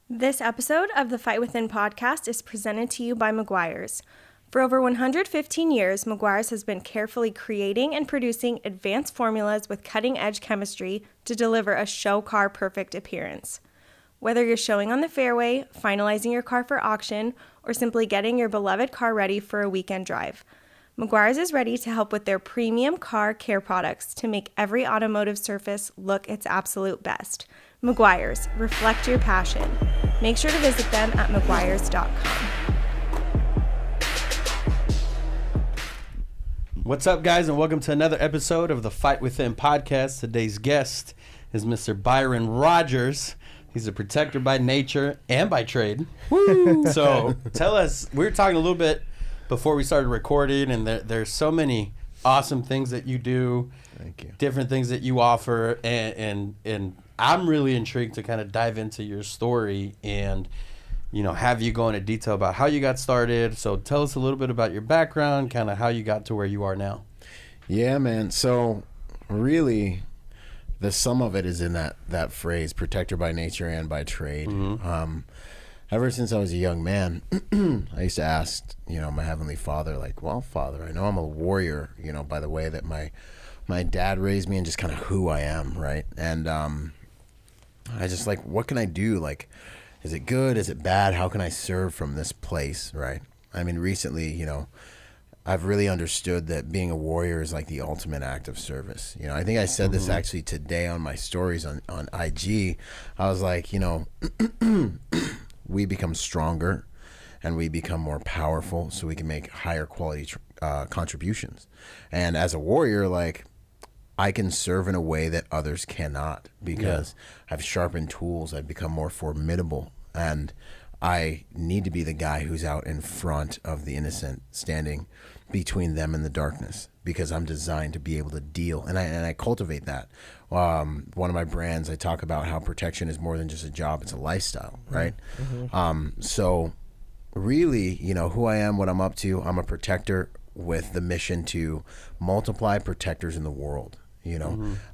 This episode of the Fight Within podcast is presented to you by Meguiar's. For over 115 years, Meguiar's has been carefully creating and producing advanced formulas with cutting-edge chemistry to deliver a show car perfect appearance. Whether you're showing on the fairway, finalizing your car for auction, or simply getting your beloved car ready for a weekend drive, Meguiar's is ready to help with their premium car care products to make every automotive surface look its absolute best. Meguiar's, reflect your passion. Make sure to visit them at meguiars.com. What's up, guys, and welcome to another episode of the Fight Within podcast. Today's guest is Mr. Byron Rogers. He's a protector by nature and by trade. Woo! So tell us, we were talking a little bit before we started recording, and there's so many awesome things that you do. Thank you. Different things that you offer, and I'm really intrigued to kind of dive into your story and, you know, have you go into detail about how you got started. So tell us a little bit about your background, kind of how you got to where you are now. Yeah, man. So really, the sum of it is in that phrase, protector by nature and by trade. Mm-hmm. Ever since I was a young man, I used to ask, my Heavenly Father, like, well, Father, I know I'm a warrior, by the way that my dad raised me and just kind of who I am, right? And I just like, what can I do? Like, is it good? Is it bad? How can I serve from this place, right? I mean, recently, I've really understood that being a warrior is like the ultimate act of service. I think I said this actually today on my stories on IG. I was like, we become stronger and we become more powerful so we can make higher quality contributions. And as a warrior, like, I can serve in a way that others cannot because I've sharpened tools. I've become more formidable, and I need to be the guy who's out in front of the innocent, standing between them and the darkness, because I'm designed to be able to deal, and I cultivate that. One of my brands, I talk about how protection is more than just a job; it's a lifestyle, right? Mm-hmm. So really, who I am, what I'm up to, I'm a protector with the mission to multiply protectors in the world.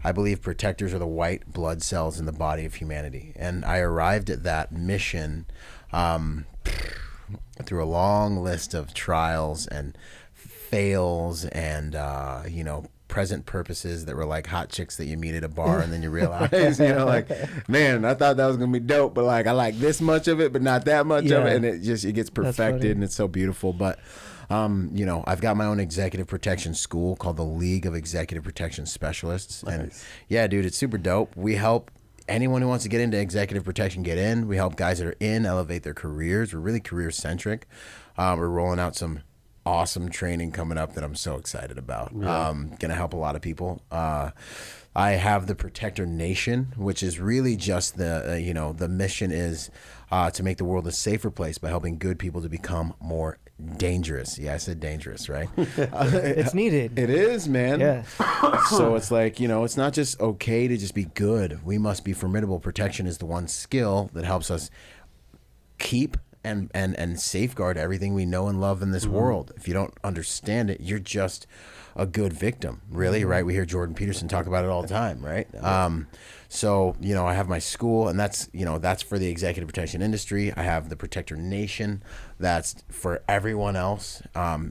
I believe protectors are the white blood cells in the body of humanity. And I arrived at that mission through a long list of trials and fails and, present purposes that were like hot chicks that you meet at a bar and then you realize, like, man, I thought that was going to be dope, but like, I like this much of it, but not that much of it. And it gets perfected and it's so beautiful. But I've got my own executive protection school called the League of Executive Protection Specialists. Nice. And yeah, dude, it's super dope. We help anyone who wants to get into executive protection get in. We help guys that are in elevate their careers. We're really career centric. We're rolling out some awesome training coming up that I'm so excited about. Yeah. Gonna help a lot of people. I have the Protector Nation, which is really just the mission is to make the world a safer place by helping good people to become more dangerous. Yeah, I said dangerous, right? It's needed. It is, man. Yeah. So it's like, it's not just okay to just be good. We must be formidable. Protection is the one skill that helps us keep and safeguard everything we know and love in this world. If you don't understand it, you're just a good victim, really, right? We hear Jordan Peterson talk about it all the time, right? So, I have my school, and that's for the executive protection industry. I have the Protector Nation. That's for everyone else.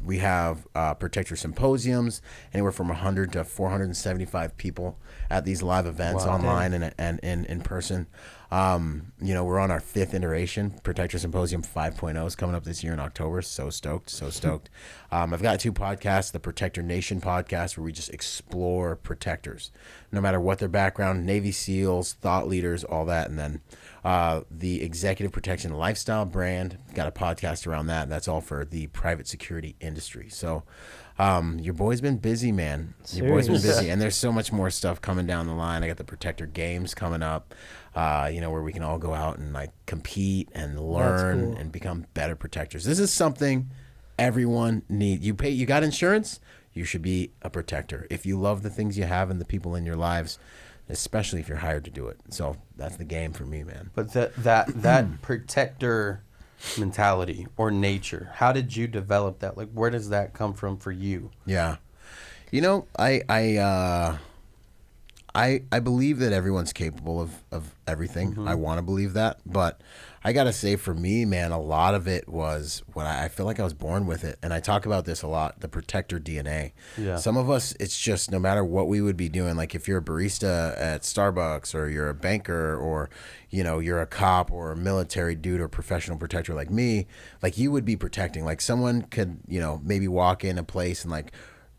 We have Protector Symposiums, anywhere from 100 to 475 people at these live events online and in person. We're on our 5th iteration. Protector Symposium 5.0 is coming up this year in October. So stoked. I've got 2 podcasts, the Protector Nation podcast, where we just explore protectors, no matter what their background, Navy SEALs, thought leaders, all that. And then the Executive Protection Lifestyle brand, got a podcast around that. That's all for the private security industry. So your boy's been busy, man. Your boy's been busy. And there's so much more stuff coming down the line. I got the Protector Games coming up, where we can all go out and like compete and learn and become better protectors. This is something everyone needs. You got insurance? You should be a protector. If you love the things you have and the people in your lives, especially if you're hired to do it. So that's the game for me, man. But that protector mentality or nature, how did you develop that? Like, where does that come from for you? Yeah. I believe that everyone's capable of everything. Mm-hmm. I want to believe that, but I gotta say, for me, man, a lot of it was what I feel like I was born with it. And I talk about this a lot, the protector DNA. Yeah. Some of us, it's just no matter what we would be doing, like if you're a barista at Starbucks or you're a banker or, you know, you're a cop or a military dude or professional protector like me, like you would be protecting. Like someone could, you know, maybe walk in a place and like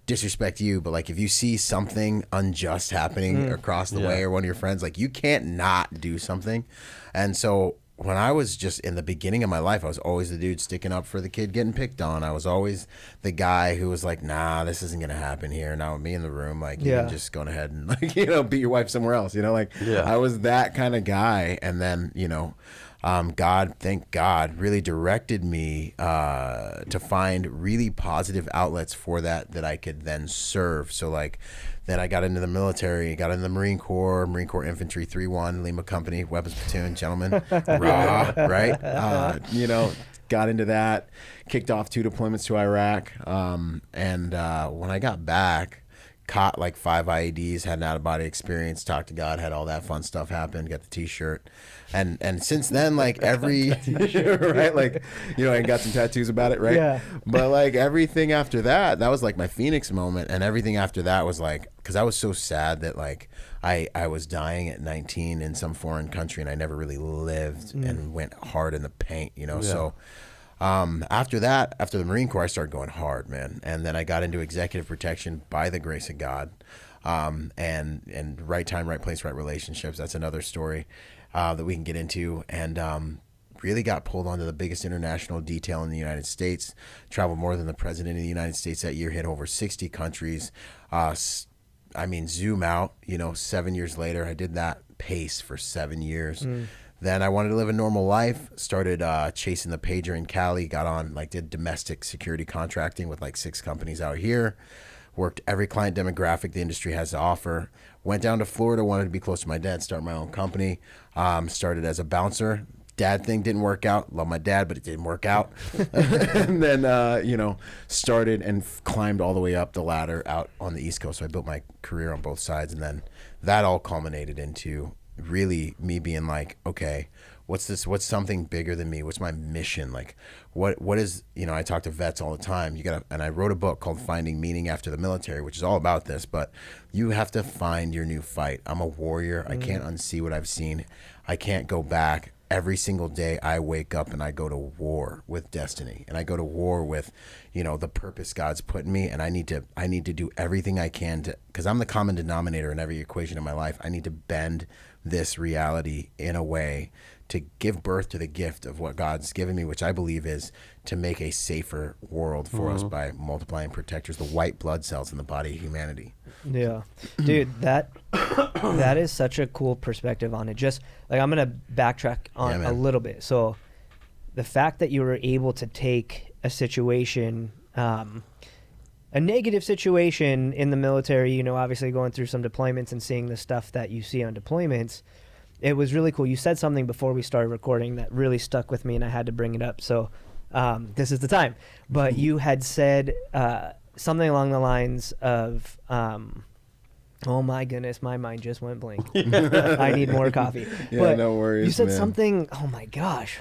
disrespect you, but like if you see something unjust happening across the way or one of your friends, like you can't not do something. And so when I was just in the beginning of my life, I was always the dude sticking up for the kid getting picked on. I was always the guy who was like, nah, this isn't gonna happen here. Now with me in the room, like you can just go ahead and like, you know, beat your wife somewhere else, you know, like I was that kind of guy. And then, you know, God, thank God, really directed me to find really positive outlets for that I could then serve. So like then I got into the military, got into the Marine Corps Infantry 3-1, Lima Company, Weapons Platoon, gentlemen, rah, right? You know, got into that, kicked off 2 deployments to Iraq. And when I got back, caught like 5 IEDs, had an out-of-body experience, talked to God, had all that fun stuff happen, got the T-shirt. And since then, like every, right, like, you know, I got some tattoos about it, right? Yeah. But like everything after that, that was like my Phoenix moment. And everything after that was like, because I was so sad that like I was dying at 19 in some foreign country and I never really lived and went hard in the paint, you know? So after that, after the Marine Corps, I started going hard, man. And then I got into executive protection by the grace of God. And right time, right place, right relationships. That's another story that we can get into. And really got pulled onto the biggest international detail in the United States, traveled more than the president of the United States that year, hit over 60 countries. I mean, zoom out, you know, 7 years later, I did that pace for 7 years. Then I wanted to live a normal life, started chasing the pager in Cali, got on, like did domestic security contracting with like 6 companies out here, worked every client demographic the industry has to offer, went down to Florida, wanted to be close to my dad, start my own company, started as a bouncer. Dad thing didn't work out. Love my dad, but it didn't work out. And then, you know, started and climbed all the way up the ladder out on the East Coast. So I built my career on both sides. And then that all culminated into really me being like, okay, what's this? What's something bigger than me? What's my mission? Like, what is, you know, I talk to vets all the time. And I wrote a book called Finding Meaning After the Military, which is all about this, but you have to find your new fight. I'm a warrior. I can't unsee what I've seen. I can't go back. Every single day I wake up and I go to war with destiny, and I go to war with, you know, the purpose God's put in me. And I need to do everything I can to, because I'm the common denominator in every equation in my life. I need to bend this reality in a way to give birth to the gift of what God's given me, which I believe is to make a safer world for us by multiplying protectors, the white blood cells in the body of humanity. Yeah, dude, that is such a cool perspective on it. Just like, I'm gonna backtrack on a little bit. So the fact that you were able to take a situation, a negative situation in the military, you know, obviously going through some deployments and seeing the stuff that you see on deployments, it was really cool. You said something before we started recording that really stuck with me, and I had to bring it up. So this is the time. But you had said something along the lines of, oh my goodness, my mind just went blank. I need more coffee. Yeah, but no worries, you said man. something, oh my gosh,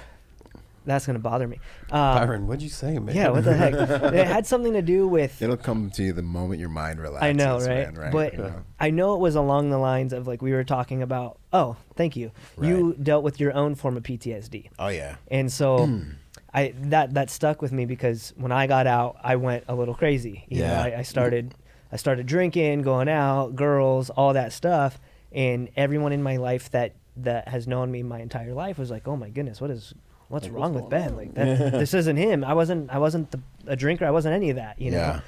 that's going to bother me. Byron, what'd you say, man? Yeah, what the heck? It had something to do with... It'll come to you the moment your mind relaxes. I know, right? Man, right? But You know? I know it was along the lines of, like, we were talking about, oh, thank you. Right. You dealt with your own form of PTSD. Oh, yeah. And so that stuck with me, because when I got out, I went a little crazy. You know, I started drinking, going out, girls, all that stuff. And everyone in my life that has known me my entire life was like, oh my goodness, what's wrong with Ben? Like, this isn't him. I wasn't a drinker. I wasn't any of that, you know?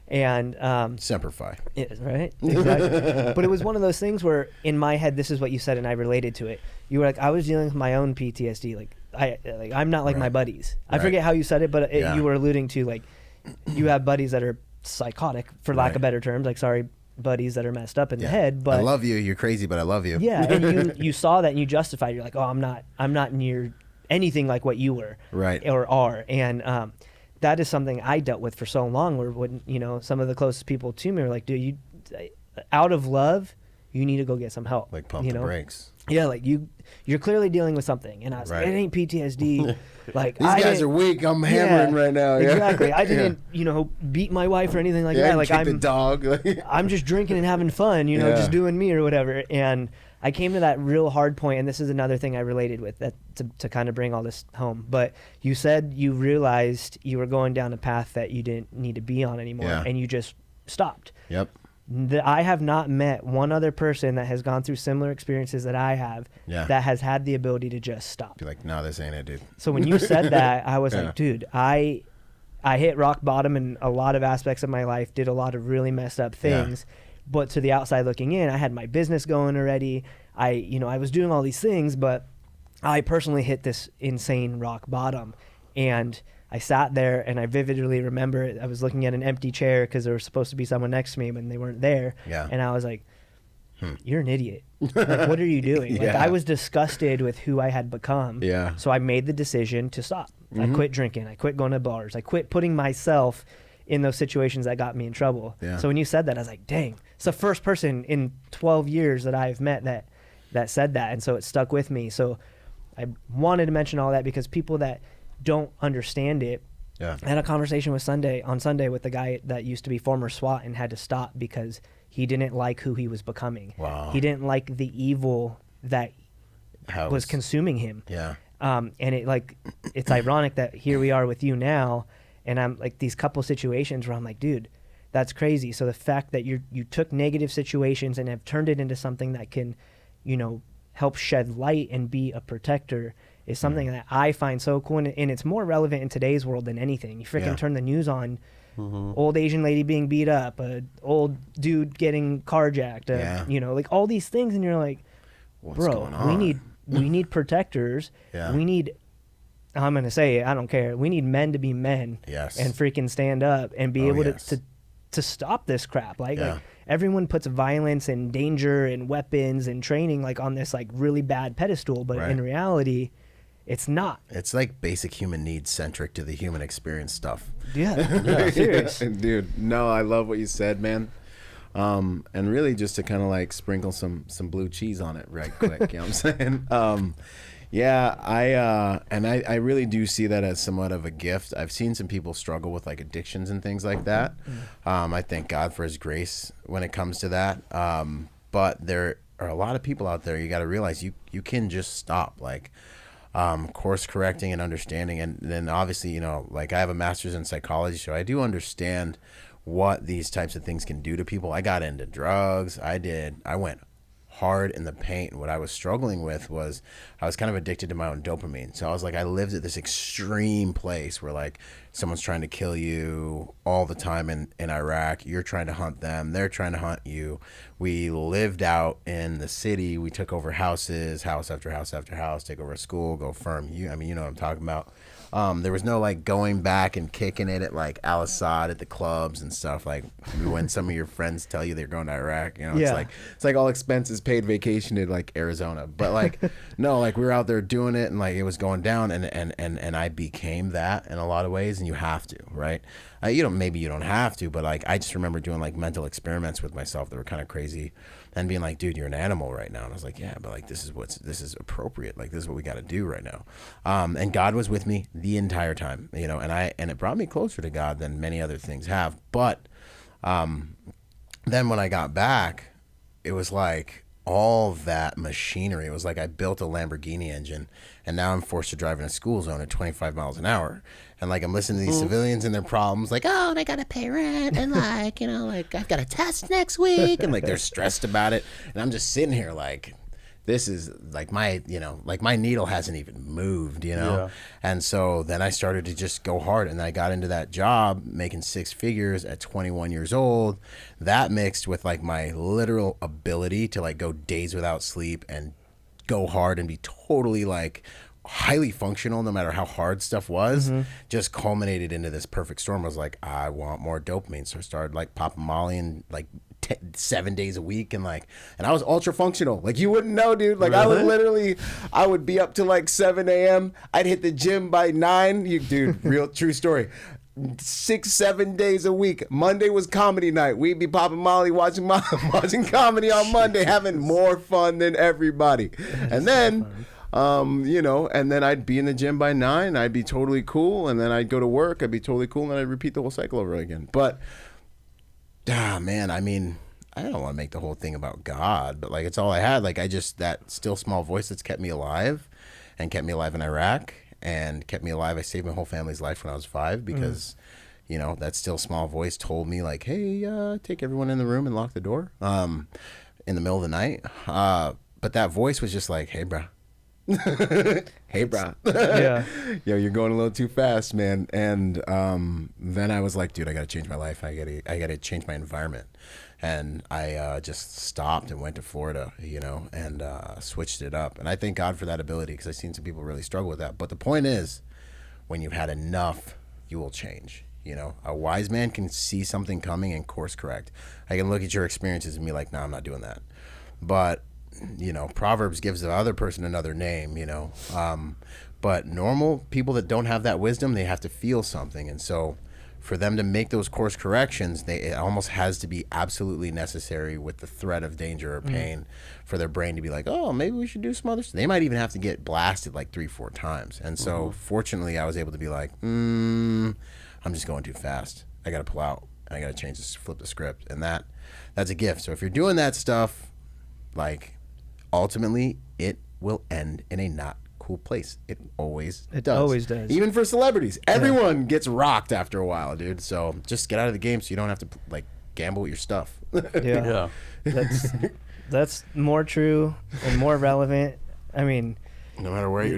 And Semper Fi. Right? Exactly. But it was one of those things where in my head, this is what you said, and I related to it. You were like, I was dealing with my own PTSD. Like, I'm not like my buddies. I forget how you said it, but you were alluding to, like, you have buddies that are psychotic, for lack of better terms. Like, sorry, buddies that are messed up in the head. But I love you. You're crazy, but I love you. Yeah, and you saw that and you justified. You're like, oh, I'm not near anything like what you were, right, or are. And that is something I dealt with for so long, where when, you know, some of the closest people to me were like, dude, you, out of love, you need to go get some help. Like pump the brakes. Yeah, like you're clearly dealing with something. And I was like, it ain't PTSD. Like these guys are weak. I'm hammering right now. Yeah. Exactly. I didn't, beat my wife or anything like that. Like I'm the dog. I'm just drinking and having fun, just doing me or whatever. And I came to that real hard point, and this is another thing I related with that to kind of bring all this home. But you said you realized you were going down a path that you didn't need to be on anymore, and you just stopped. Yep. I have not met one other person that has gone through similar experiences that I have that has had the ability to just stop. Be like, no, this ain't it, dude. So when you said that, I was like, dude, I hit rock bottom in a lot of aspects of my life, did a lot of really messed up things. But to the outside looking in, I had my business going already. I was doing all these things, but I personally hit this insane rock bottom. And I sat there and I vividly remember it. I was looking at an empty chair because there was supposed to be someone next to me, and they weren't there. Yeah. And I was like, you're an idiot. Like, what are you doing? Like, I was disgusted with who I had become. Yeah. So I made the decision to stop. I quit drinking. I quit going to bars. I quit putting myself in those situations that got me in trouble. Yeah. So when you said that, I was like, dang, it's the first person in 12 years that I've met that said that. And so it stuck with me. So I wanted to mention all that because people that don't understand it. Yeah. I had a conversation on Sunday with the guy that used to be former SWAT and had to stop because he didn't like who he was becoming. Wow. He didn't like the evil that was consuming him. Yeah. And it's ironic that here we are with you now, and I'm like these couple situations where I'm like, dude, that's crazy. So the fact that you took negative situations and have turned it into something that can, help shed light and be a protector is something that I find so cool, and it's more relevant in today's world than anything. You freaking turn the news on, old Asian lady being beat up, old dude getting carjacked, like all these things, and you're like, what's bro, going on? we need protectors. Yeah. We need, I'm gonna say it, I don't care. We need men to be men. Yes. And freaking stand up and be able to stop this crap. Like everyone puts violence and danger and weapons and training like on this like really bad pedestal, but in reality, it's not. It's like basic human needs centric to the human experience stuff. Yeah. Serious. Dude, no, I love what you said, man. And really just to kind of like sprinkle some blue cheese on it right quick, you know what I'm saying? I really do see that as somewhat of a gift. I've seen some people struggle with like addictions and things like that. I thank God for his grace when it comes to that. But there are a lot of people out there, you got to realize you can just stop, like course correcting and understanding. And then obviously, like I have a master's in psychology, so I do understand what these types of things can do to people. I got into drugs. I went hard in the paint. And what I was struggling with was I was kind of addicted to my own dopamine. So I was like, I lived at this extreme place where like someone's trying to kill you all the time in Iraq. You're trying to hunt them. They're trying to hunt you. We lived out in the city. We took over houses, house after house after house, take over a school, go firm. You know what I'm talking about. There was no like going back and kicking it at like Al Assad at the clubs and stuff. Like when some of your friends tell you they're going to Iraq, it's like all expenses paid vacation to like Arizona. But like no, like we were out there doing it and like it was going down and I became that in a lot of ways, and you have to, right? Maybe you don't have to, but like I just remember doing like mental experiments with myself that were kind of crazy and being like, dude, you're an animal right now. And I was like, yeah, but like this is appropriate. Like this is what we got to do right now. And God was with me the entire time, and it brought me closer to God than many other things have. But then when I got back, it was like all that machinery. It was like I built a Lamborghini engine, and now I'm forced to drive in a school zone at 25 miles an hour. And like I'm listening to these civilians and their problems, like, oh, and I gotta pay rent, and like, like I've got a test next week, and like they're stressed about it, and I'm just sitting here like, this is like my needle hasn't even moved, Yeah. And so then I started to just go hard, and I got into that job making 6 figures at 21 years old. That mixed with like my literal ability to like go days without sleep and go hard and be totally like highly functional no matter how hard stuff was, just culminated into this perfect storm. I was like, I want more dopamine. So I started like popping Molly and like 7 days a week, and I was ultra functional. Like you wouldn't know, dude. Like Really? I would be up to like 7 a.m. I'd hit the gym by 9. Dude, real true story. 6-7 days a week. Monday was comedy night. We'd be popping Molly, watching comedy on Monday, having more fun than everybody. And then, and then I'd be in the gym by 9. I'd be totally cool. And then I'd go to work. I'd be totally cool. And then I'd repeat the whole cycle over again. But, man, I mean, I don't want to make the whole thing about God, but like it's all I had. Like that still small voice that's kept me alive and kept me alive in Iraq and kept me alive. I saved my whole family's life when I was 5 because, that still small voice told me like, hey, take everyone in the room and lock the door in the middle of the night. But that voice was just like, hey, bro. Hey, bro. Yeah. Yo, you're going a little too fast, man. And then I was like, dude, I got to change my life. I got to change my environment. And I just stopped and went to Florida, and switched it up. And I thank God for that ability because I've seen some people really struggle with that. But the point is, when you've had enough, you will change. A wise man can see something coming and course correct. I can look at your experiences and be like, no, I'm not doing that. But, Proverbs gives the other person another name, but normal people that don't have that wisdom, they have to feel something. And so for them to make those course corrections, it almost has to be absolutely necessary with the threat of danger or pain for their brain to be like, oh, maybe we should do some other stuff. They might even have to get blasted like 3-4 times. And so fortunately, I was able to be like, I'm just going too fast. I got to pull out. I got to change this, flip the script. And that's a gift. So if you're doing that stuff, like ultimately it will end in a not cool place. It always does. Always does. Even for celebrities. Everyone gets rocked after a while, dude. So just get out of the game so you don't have to like gamble with your stuff. Yeah. That's more true and more relevant. I mean, no matter what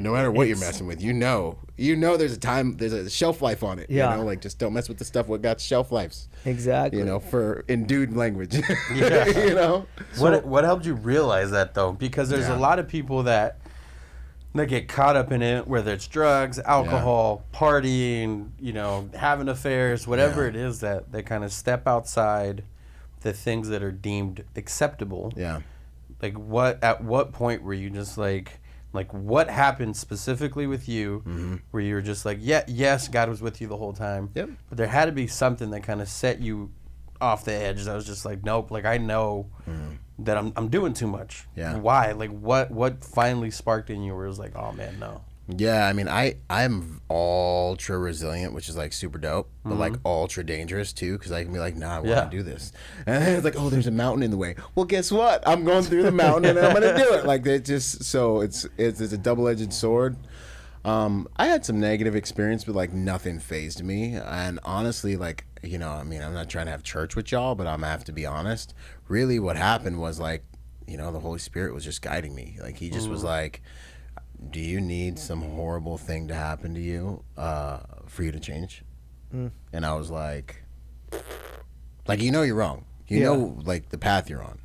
you're messing with, there's a shelf life on it. Yeah. Like just don't mess with the stuff what got shelf lives. Exactly. In dude language. Yeah. What helped you realize that though? Because there's a lot of people that get caught up in it, whether it's drugs, alcohol, partying, having affairs, whatever it is that they kind of step outside the things that are deemed acceptable. Yeah. Like at what point were you just like what happened specifically with you where you were just like, yes, God was with you the whole time. Yep. But there had to be something that kind of set you off the edge. I was just like, nope, like I know that I'm doing too much. Yeah. Why? Like what finally sparked in you where it was like, oh man, no. Yeah, I mean, I'm ultra resilient, which is like super dope, but like ultra dangerous too, because I can be like, nah, I want to do this. And then it's like, oh, there's a mountain in the way. Well, guess what? I'm going through the mountain and I'm going to do it. Like, it's a double-edged sword. I had some negative experience, but like nothing fazed me. And honestly, like, I'm not trying to have church with y'all, but I'm going to have to be honest. Really what happened was like, the Holy Spirit was just guiding me. Like, he just was like, do you need some horrible thing to happen to you for you to change? And I was like, you're wrong. You know, like the path you're on.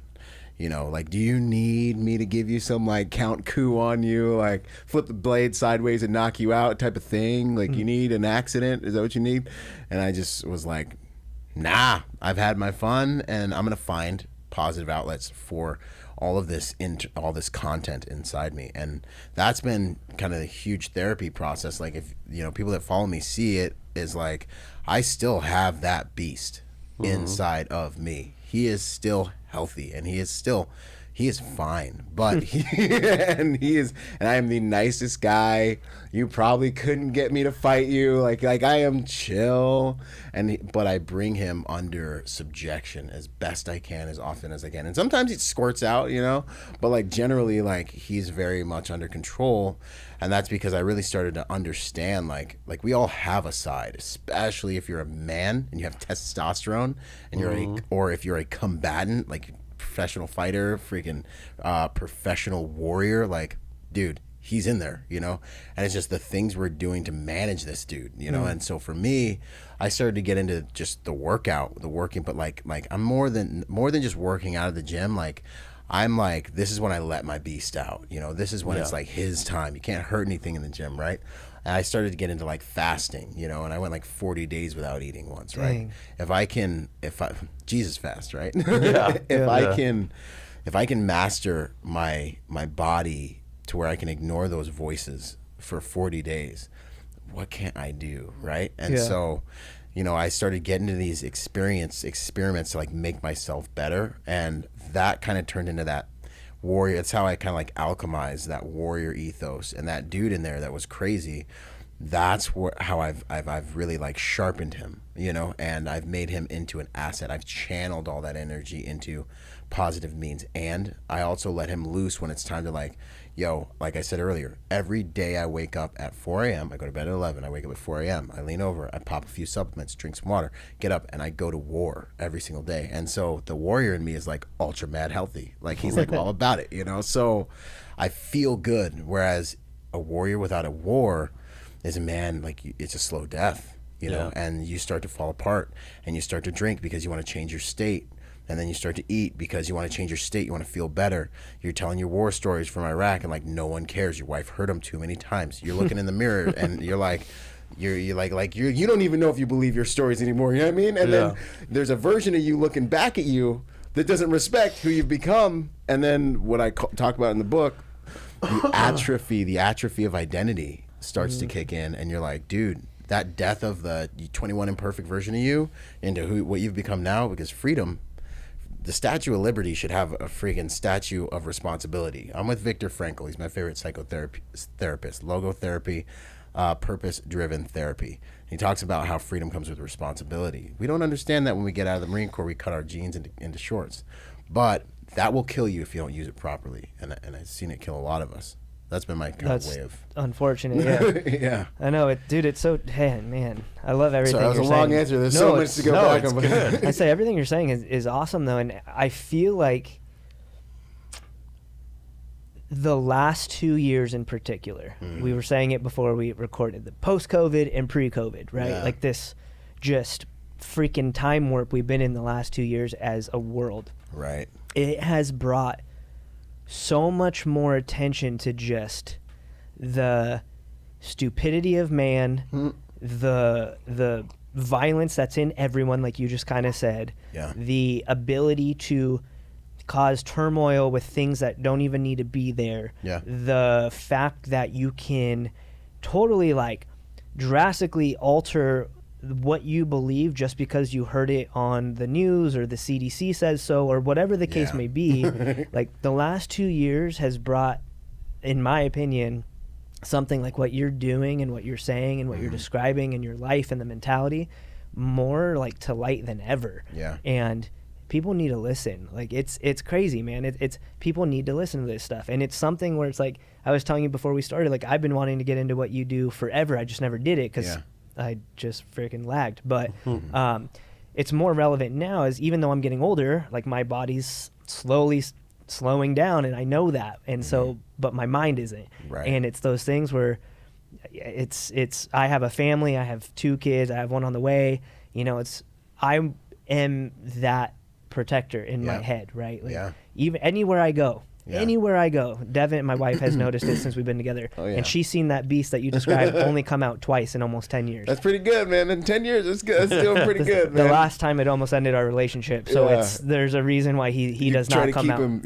Like, do you need me to give you some like Count Coup on you, like flip the blade sideways and knock you out type of thing? Like, you need an accident? Is that what you need? And I just was like, nah, I've had my fun and I'm going to find positive outlets for all this content inside me. And that's been kind of a huge therapy process. Like, if people that follow me see it, is like I still have that beast inside of me. He is still healthy and he is fine, but and I am the nicest guy. You probably couldn't get me to fight you. Like I am chill, but I bring him under subjection as best I can, as often as I can. And sometimes it squirts out, but like generally, like he's very much under control. And that's because I really started to understand, like we all have a side, especially if you're a man and you have testosterone, and or if you're a combatant, like professional fighter, freaking professional warrior, like, dude, he's in there, and it's just the things we're doing to manage this dude, and so for me, I started to get into just the working, but like I'm more than just working out of the gym. Like, I'm like, this is when I let my beast out, this is when it's like his time. You can't hurt anything in the gym, right? And I started to get into like fasting, and I went like 40 days without eating once, right? Dang. If I Jesus fast, right? Yeah. If I can master my body to where I can ignore those voices for 40 days, what can't I do, right? And so, you know, I started getting into these experiments to like make myself better, and that kind of turned into that warrior. It's how I kind of like alchemized that warrior ethos, and that dude in there that was crazy. That's how I've really like sharpened him, you know, and I've made him into an asset. I've channeled all that energy into positive means, and I also let him loose when it's time to like, yo, like I said earlier, every day I wake up at 4 a.m. I go to bed at 11. I wake up at 4 a.m. I lean over, I pop a few supplements, drink some water, get up, and I go to war every single day. And so the warrior in me is like ultra mad healthy. Like he's like all about it, you know? So I feel good. Whereas a warrior without a war is a man, like it's a slow death, you know? And you start to fall apart, and you start to drink because you want to change your state. And then you start to eat because you want to change your state. You want to feel better. You're telling your war stories from Iraq, and like no one cares. Your wife heard them too many times. You're looking in the mirror, and you're like, you don't even know if you believe your stories anymore. You know what I mean? And then there's a version of you looking back at you that doesn't respect who you've become. And then what I talk about in the book, the atrophy of identity starts to kick in, and you're like, dude, that death of the 21 imperfect version of you into what you've become now, because freedom. The Statue of Liberty should have a freaking statue of responsibility. I'm with Viktor Frankl. He's my favorite psychotherapist. Logotherapy, purpose-driven therapy. He talks about how freedom comes with responsibility. We don't understand that when we get out of the Marine Corps, we cut our jeans into shorts. But that will kill you if you don't use it properly. And I've seen it kill a lot of us. That's been my kind of way of... unfortunate, yeah. Yeah. I know, it, dude, it's so... Hey, man, I love everything Sorry, that was you're a long saying. answer. There's so much to go back on. Good. I say everything you're saying is awesome, though, and I feel like the last 2 years in particular, we were saying it before we recorded, the post-COVID and pre-COVID, right? Yeah. Like this just freaking time warp we've been in the last 2 years as a world. Right. It has brought so much more attention to just the stupidity of man, the violence that's in everyone, like you just kind of said, the ability to cause turmoil with things that don't even need to be there, the fact that you can totally like drastically alter what you believe just because you heard it on the news or the CDC says so or whatever the case may be. Like the last 2 years has brought, in my opinion, something like what you're doing and what you're saying and what you're describing in your life and the mentality more like to light than ever. Yeah. And people need to listen. Like it's crazy, man. It's people need to listen to this stuff. And it's something where it's like, I was telling you before we started, like I've been wanting to get into what you do forever. I just never did it because I just freaking lagged. But it's more relevant now, as even though I'm getting older, like my body's slowly slowing down, and I know that. And so, but my mind isn't. Right. And it's those things where it's I have a family, I have 2 kids, I have one on the way. You know, I am that protector in my head, right? Like even anywhere I go. Anywhere I go, Devin, my wife, has noticed it since we've been together. And she's seen that beast that you described only come out twice in almost 10 years. That's pretty good, man. In 10 years, that's good. That's doing pretty good, man. The last time it almost ended our relationship. So there's a reason why he does not come out.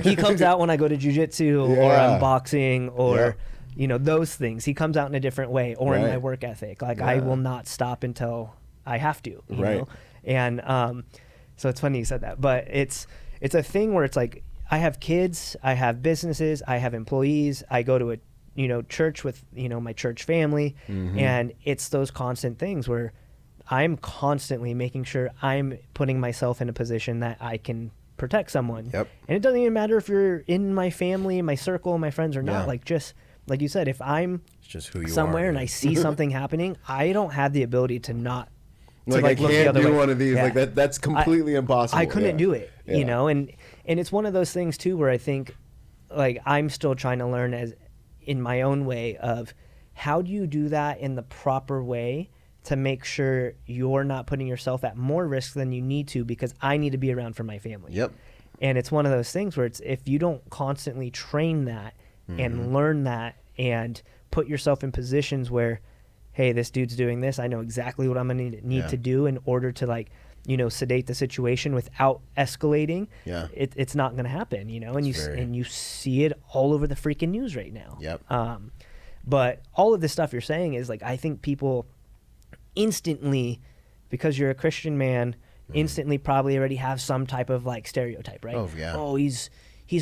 He comes out when I go to jiu-jitsu or I'm boxing or, you know, those things. He comes out in a different way or in my work ethic. Like I will not stop until I have to, you know? And so it's funny you said that. But it's a thing where it's like, I have kids, I have businesses, I have employees, I go to a church with my church family, and it's those constant things where I'm constantly making sure I'm putting myself in a position that I can protect someone. And it doesn't even matter if you're in my family, my circle, my friends or not. Like just like you said, if I'm just who you somewhere are, and I see something happening, I don't have the ability to not like I can't do one of these. Like that's completely impossible. I couldn't do it, you know, and it's one of those things too where I think like I'm still trying to learn as in my own way of how do you do that in the proper way to make sure you're not putting yourself at more risk than you need to, because I need to be around for my family. And it's one of those things where it's if you don't constantly train that and learn that and put yourself in positions where, hey, this dude's doing this, I know exactly what I'm going to need to do in order to like, sedate the situation without escalating. It's not going to happen, and you see it all over the freaking news right now. But all of this stuff you're saying is like, I think people instantly because you're a Christian man, instantly probably already have some type of like stereotype, right? Oh, yeah. Oh, he's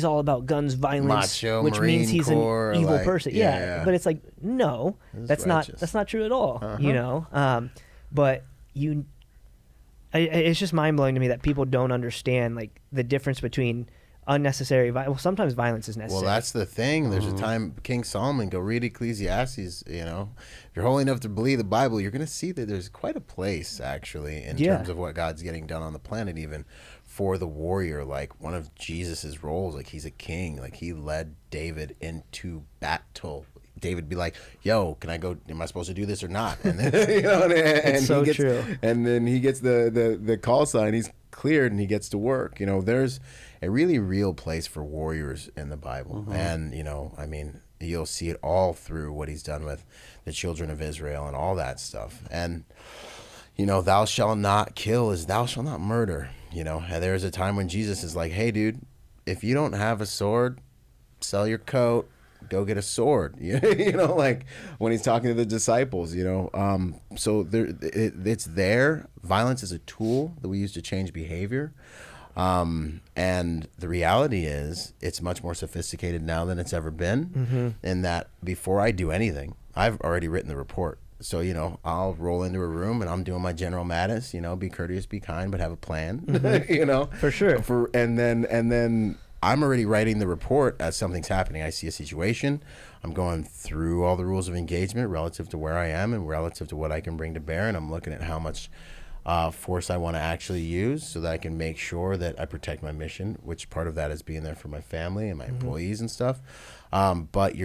all about guns, violence, Macho, which Marine means he's Corps, an evil like, person. yeah. But it's like, no, that's righteous. not true at all. You know, but it's just mind blowing to me that people don't understand like the difference between unnecessary violence. Well, sometimes violence is necessary. Well, that's the thing. There's a time, King Solomon, go read Ecclesiastes, you know. If you're holy enough to believe the Bible, you're going to see that there's quite a place, actually, in terms of what God's getting done on the planet, even for the warrior. Like, one of Jesus's roles, like, he's a king. Like, he led David into battle. David be like, yo, can I go? Am I supposed to do this or not? And then, you know, and it's so true. And then he gets the call sign. He's cleared and he gets to work. You know, there's a really real place for warriors in the Bible. And, you know, I mean, you'll see it all through what he's done with the children of Israel and all that stuff. And, you know, thou shalt not kill is thou shalt not murder. You know, and there's a time when Jesus is like, hey, dude, if you don't have a sword, sell your coat, go get a sword. You know, like when he's talking to the disciples, you know. So it's there. Violence is a tool that we use to change behavior. And the reality is it's much more sophisticated now than it's ever been. In that before I do anything, I've already written the report. So, you know, I'll roll into a room and I'm doing my General Mattis, you know, be courteous, be kind, but have a plan, you know. For sure. And then I'm already writing the report as something's happening. I see a situation. I'm going through all the rules of engagement relative to where I am and relative to what I can bring to bear. And I'm looking at how much force I want to actually use so that I can make sure that I protect my mission, which part of that is being there for my family and my employees and stuff. But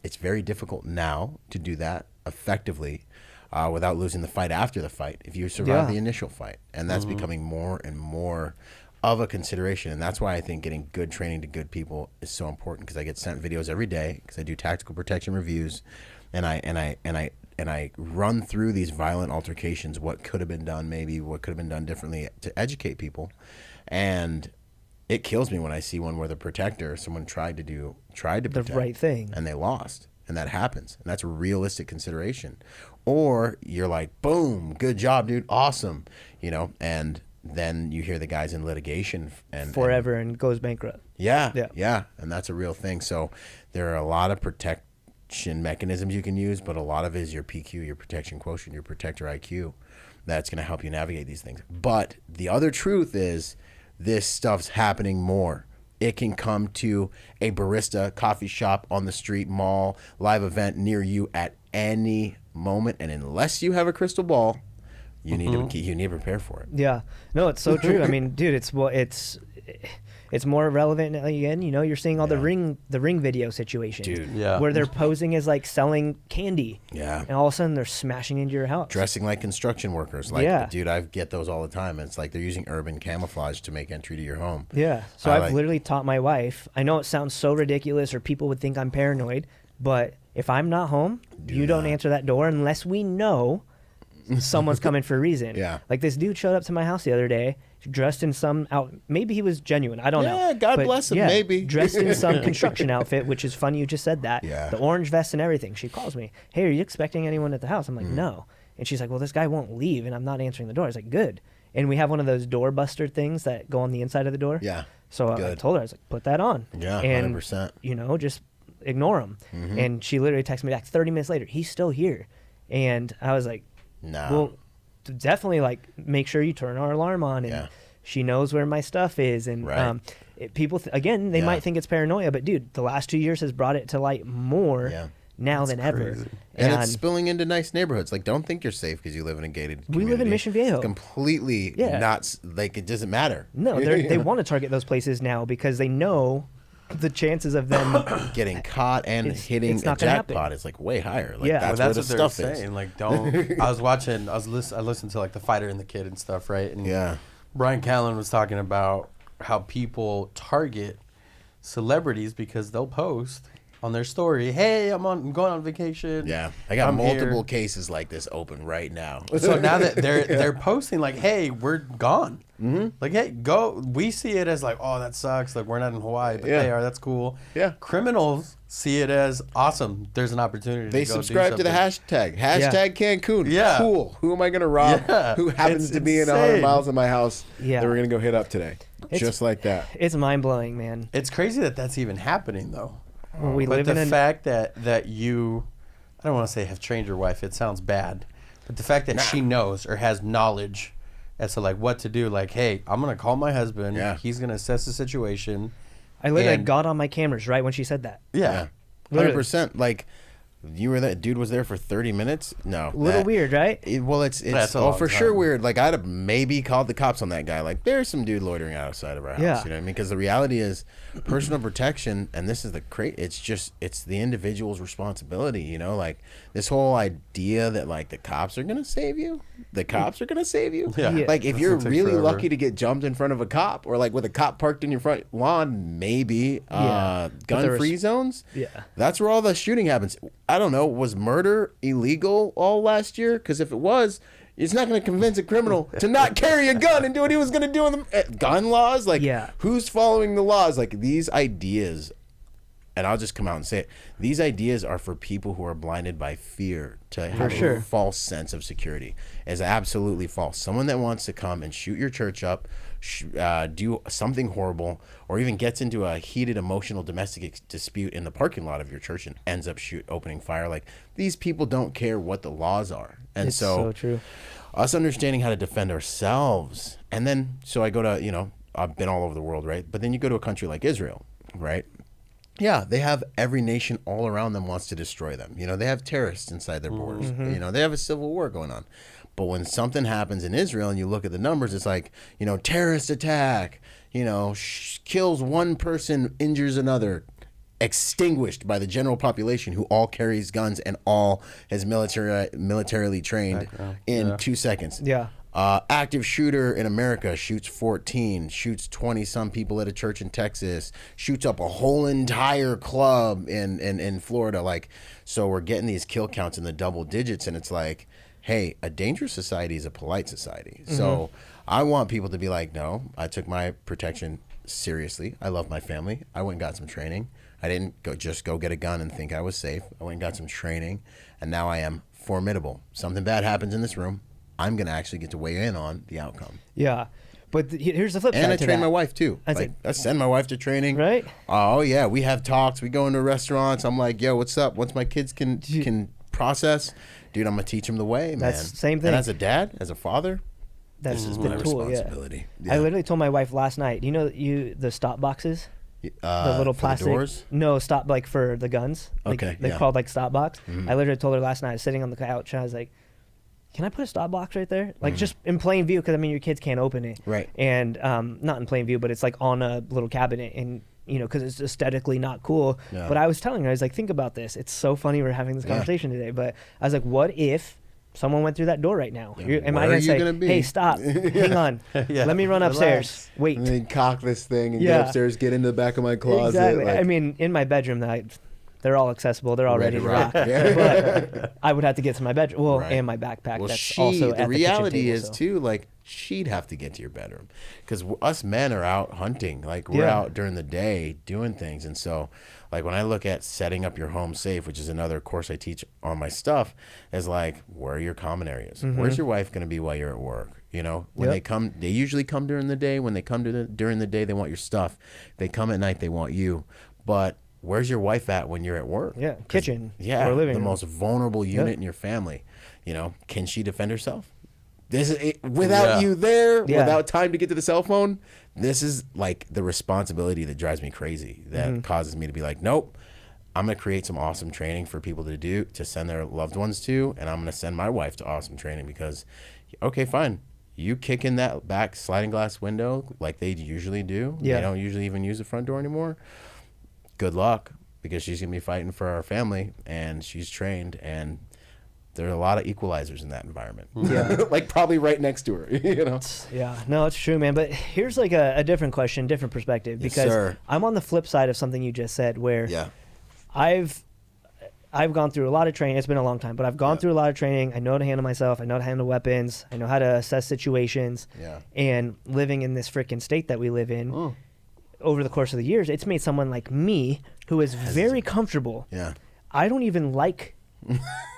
it's very difficult now to do that effectively without losing the fight after the fight if you survive the initial fight. And that's becoming more and more of a consideration. And that's why I think getting good training to good people is so important, because I get sent videos every day because I do tactical protection reviews, and I run through these violent altercations, what could have been done, maybe what could have been done differently to educate people. And it kills me when I see one where the protector, someone tried to protect the right thing and they lost. And that happens. And that's a realistic consideration. Or you're like, boom, good job, dude. Awesome. You know, and then you hear the guys in litigation and forever and goes bankrupt. Yeah. And that's a real thing. So there are a lot of protection mechanisms you can use, but a lot of it is your PQ, your protection quotient, your protector IQ. That's going to help you navigate these things. But the other truth is this stuff's happening more. It can come to a barista, coffee shop, on the street, mall, live event near you at any moment. And unless you have a crystal ball, you need to prepare for it. Yeah, no, it's so true. I mean, dude, it's more relevant again. You know, you're seeing all the ring video situations, dude. Yeah, where they're posing as like selling candy. Yeah, and all of a sudden they're smashing into your house, dressing like construction workers. Like, dude, I get those all the time. It's like they're using urban camouflage to make entry to your home. Yeah, so I've literally taught my wife. I know it sounds so ridiculous, or people would think I'm paranoid, but if I'm not home, you don't answer that door unless we know someone's coming for a reason. Yeah. Like this dude showed up to my house the other day dressed in some maybe he was genuine. I don't know. Yeah, God bless him, maybe. Dressed in some construction outfit, which is funny you just said that. Yeah. The orange vest and everything. She calls me, hey, are you expecting anyone at the house? I'm like, no. And she's like, well, this guy won't leave and I'm not answering the door. I was like, good. And we have one of those door buster things that go on the inside of the door. Yeah. So I told her, I was like, put that on. Yeah, and, 100%. You know, just ignore him. And she literally texted me back 30 minutes later, he's still here. And I was like, no. Well, definitely like make sure you turn our alarm on, and she knows where my stuff is. And people again, they might think it's paranoia, but dude, the last 2 years has brought it to light more now than ever. And it's spilling into nice neighborhoods. Like, don't think you're safe because you live in a gated community. We live in Mission Viejo. It's completely not like, it doesn't matter. No, they want to target those places now because they know the chances of them getting caught and hitting a jackpot is like way higher. Like, that's where the stuff is. Saying. Like, don't. I listened to like The Fighter and the Kid and stuff, right? And Brian Callen was talking about how people target celebrities because they'll post on their story, hey, I'm going on vacation. Yeah, I got I'm multiple here. cases like this open right now. So now that they're posting like, hey, we're gone. Mm-hmm. Like, hey, go. We see it as like, oh, that sucks. Like, we're not in Hawaii, but they are. That's cool. Yeah. Criminals see it as awesome. There's an opportunity. They to go subscribe do to the hashtag Cancun. Yeah. Cool. Who am I going to rob? Yeah. Who happens It's to be in insane. 100 miles of my house Yeah. that we're going to go hit up today? Just like that. It's mind blowing, man. It's crazy that that's even happening though. Well, we But live the in fact that you, I don't want to say have trained your wife. It sounds bad, but the fact that she knows or has knowledge as to like what to do. Like, hey, I'm gonna call my husband. Yeah. He's gonna assess the situation. I literally and- got on my cameras right when she said that. Yeah. 100%. Like, you were that dude was there for 30 minutes? No. A little weird, right? Well, it's That's a oh, long for time. sure weird. Like, I'd have maybe called the cops on that guy. Like, there's some dude loitering outside of our house. Yeah. You know what I mean? Because the reality is personal protection, and this is it's the individual's responsibility, you know? Like, this whole idea that, like, the cops are going to save you. The cops are going to save you. Yeah. Yeah. Like, if That's you're gonna take really forever. lucky to get jumped in front of a cop, or, like, with a cop parked in your front lawn, maybe. Yeah. But Gun-free zones? Yeah. That's where all the shooting happens. I don't know. Was murder illegal all last year? Because if it was, it's not going to convince a criminal to not carry a gun and do what he was going to do in the gun laws. Like, Yeah. who's following the laws? Like, these ideas, and I'll just come out and say it, these ideas are for people who are blinded by fear to have sure. a false sense of security. It's absolutely false. Someone that wants to come and shoot your church up, do something horrible, or even gets into a heated emotional domestic dispute in the parking lot of your church and ends up opening fire. Like, these people don't care what the laws are. And It's so true. us understanding how to defend ourselves, and then so I go to, you know, I've been all over the world, right? But then you go to a country like Israel, right? Yeah, they have every nation all around them wants to destroy them. You know, they have terrorists inside their borders. You know, they have a civil war going on. But when something happens in Israel and you look at the numbers, it's like, you know, terrorist attack, you know, kills one person, injures another, extinguished by the general population who all carries guns and all is militarily trained in 2 seconds. Yeah. Active shooter in America shoots 14, shoots 20 some people at a church in Texas, shoots up a whole entire club in Florida. Like, so we're getting these kill counts in the double digits, and it's like, hey, a dangerous society is a polite society. So I want people to be like, no, I took my protection seriously. I love my family. I went and got some training. I didn't just go get a gun and think I was safe. I went and got some training, and now I am formidable. Something bad happens in this room, I'm going to actually get to weigh in on the outcome. Yeah. But here's the flip side And I to train that. my wife, too. That's Like, I send my wife to training. Right? Oh, yeah. We have talks. We go into restaurants. I'm like, yo, what's up? Once my kids can process, dude, I'm going to teach them the way, man. That's the same thing. And as a dad, as a father, That's this is been my cool, yeah. responsibility. I literally told my wife last night, you know the stop boxes? The little for plastic the doors? No, stop, like for the guns. Like, Okay, they're yeah. called like stop box. I literally told her last night, I was sitting on the couch, and I was like, can I put a stop box right there? Like just in plain view, because I mean your kids can't open it. Right. And not in plain view, but it's like on a little cabinet, and you know, because it's aesthetically not cool. Yeah. But I was telling her, I was like, think about this. It's so funny we're having this Yeah. conversation today. But I was like, what if someone went through that door right now? Yeah, Am where I are going you to say, gonna be? hey, stop, hang on, Yeah. let me run Relax. upstairs, wait. And then cock this thing and Yeah. get upstairs, get into the back of my closet. Exactly. Like, I mean, in my bedroom, they're all accessible. They're all ready to rock. Yeah. But I would have to get to my bedroom. Well, Right. and my backpack. Well, That's also at the the reality kitchen table, is so. too, like, she'd have to get to your bedroom because us men are out hunting. Like, we're Yeah. out during the day doing things. And so, like, when I look at setting up your home safe, which is another course I teach on my stuff, is like, where are your common areas? Where's your wife going to be while you're at work? You know, when Yep. they come, they usually come during the day. When they come during the day, they want your stuff. They come at night, they want you. But where's your wife at when you're at work? Yeah, 'Cause, kitchen yeah, or living the room. most vulnerable unit Yep. in your family. You know, can she defend herself? This is without Yeah. you there, Yeah. without time to get to the cell phone. This is like the responsibility that drives me crazy. That causes me to be like, nope. I'm gonna create some awesome training for people to send their loved ones to, and I'm gonna send my wife to awesome training because, okay, fine. You kick in that back sliding glass window like they usually do. Yeah. They don't usually even use the front door anymore. Good luck, because she's gonna be fighting for our family, and she's trained, and there are a lot of equalizers in that environment. Yeah. Like probably right next to her, you know. Yeah, no, it's true, man. But here's like a different question, different perspective, Yes, because sir. I'm on the flip side of something you just said, where Yeah. I've gone through a lot of training. It's been a long time, but I've gone through a lot of training. I know how to handle myself. I know how to handle weapons. I know how to assess situations. Yeah. And living in this freaking state that we live in over the course of the years, it's made someone like me who is very comfortable. Yeah. I don't even like,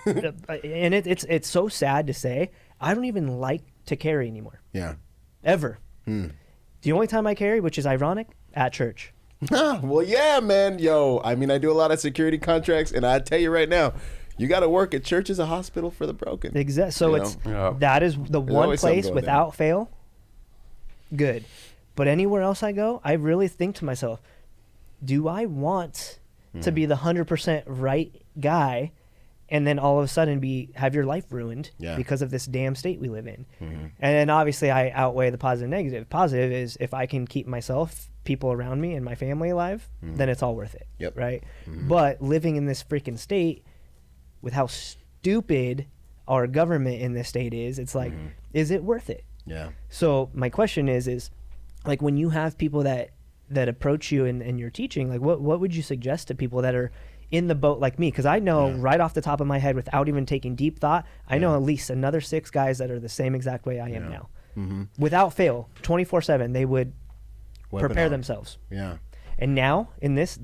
and it's so sad to say, I don't even like to carry anymore. Yeah. Ever. The only time I carry, which is ironic, at church. Well, yeah, man. Yo, I mean, I do a lot of security contracts, and I tell you right now, you got to work at church as a hospital for the broken. Exactly. So that is the one place without fail. Good. But anywhere else I go, I really think to myself, do I want to be the 100% right guy and then all of a sudden have your life ruined because of this damn state we live in? And then obviously I outweigh the positive and negative. Positive is if I can keep myself, people around me, and my family alive, then it's all worth it. Yep. Right? But living in this freaking state with how stupid our government in this state is, it's like, is it worth it? Yeah. So my question is like, when you have people that approach you in your teaching, like what would you suggest to people that are in the boat like me? Because I know right off the top of my head, without even taking deep thought, I know at least another 6 guys that are the same exact way I am now. Without fail, 24/7, they would prepare themselves. Yeah. And now in this,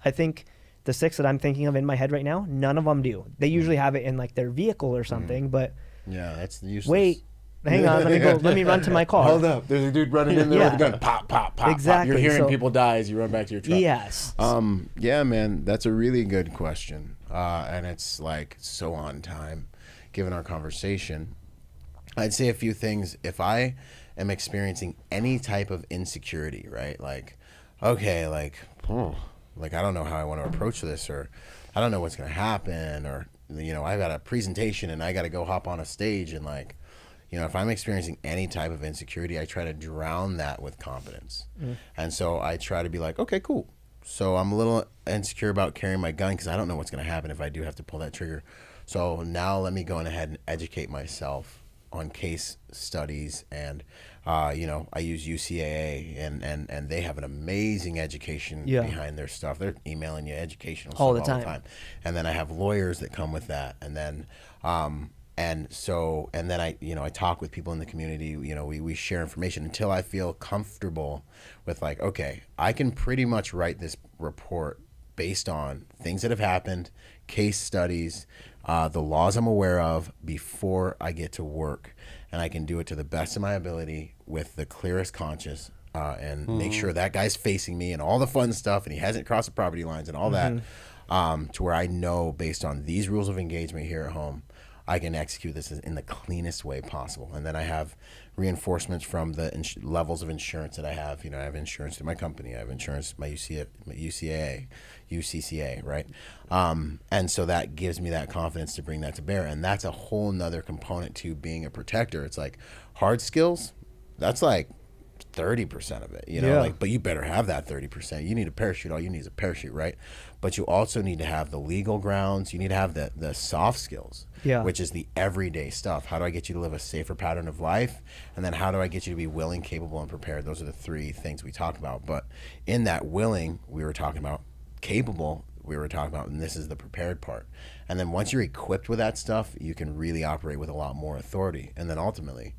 I think the 6 that I'm thinking of in my head right now, none of them do. They usually have it in like their vehicle or something, but that's useless. Wait, hang on, let me run to my car. Hold up, there's a dude running in there with a gun. Pop, pop, pop. Exactly. Pop. You're hearing people die as you run back to your truck. Yes. Yeah, man, that's a really good question, and it's like so on time, given our conversation. I'd say a few things. If I am experiencing any type of insecurity, right? Like, okay, like I don't know how I want to approach this, or I don't know what's going to happen, or, I've got a presentation and I got to go hop on a stage, and like, if I'm experiencing any type of insecurity, I try to drown that with confidence. And so I try to be like, okay, cool. So I'm a little insecure about carrying my gun because I don't know what's going to happen if I do have to pull that trigger. So now let me go ahead and educate myself on case studies, and I use UCAA, and they have an amazing education behind their stuff. They're emailing you educational stuff all the time. And then I have lawyers that come with that, and then I talk with people in the community. We share information until I feel comfortable with, like, okay, I can pretty much write this report based on things that have happened, case studies, the laws I'm aware of before I get to work, and I can do it to the best of my ability with the clearest conscience, and make sure that guy's facing me and all the fun stuff, and he hasn't crossed the property lines and all that, to where I know based on these rules of engagement here at home, I can execute this in the cleanest way possible. And then I have reinforcements from the levels of insurance that I have. I have insurance through my company. I have insurance, my UCCA, right? And so that gives me that confidence to bring that to bear. And that's a whole nother component to being a protector. It's like hard skills, that's like 30% of it, but you better have that 30%. You need a parachute. All you need is a parachute, right? But you also need to have the legal grounds. You need to have the soft skills, which is the everyday stuff. How do I get you to live a safer pattern of life? And then how do I get you to be willing, capable, and prepared? Those are the 3 things we talk about. But in that willing, we were talking about capable, we were talking about, and this is the prepared part. And then once you're equipped with that stuff, you can really operate with a lot more authority. And then ultimately,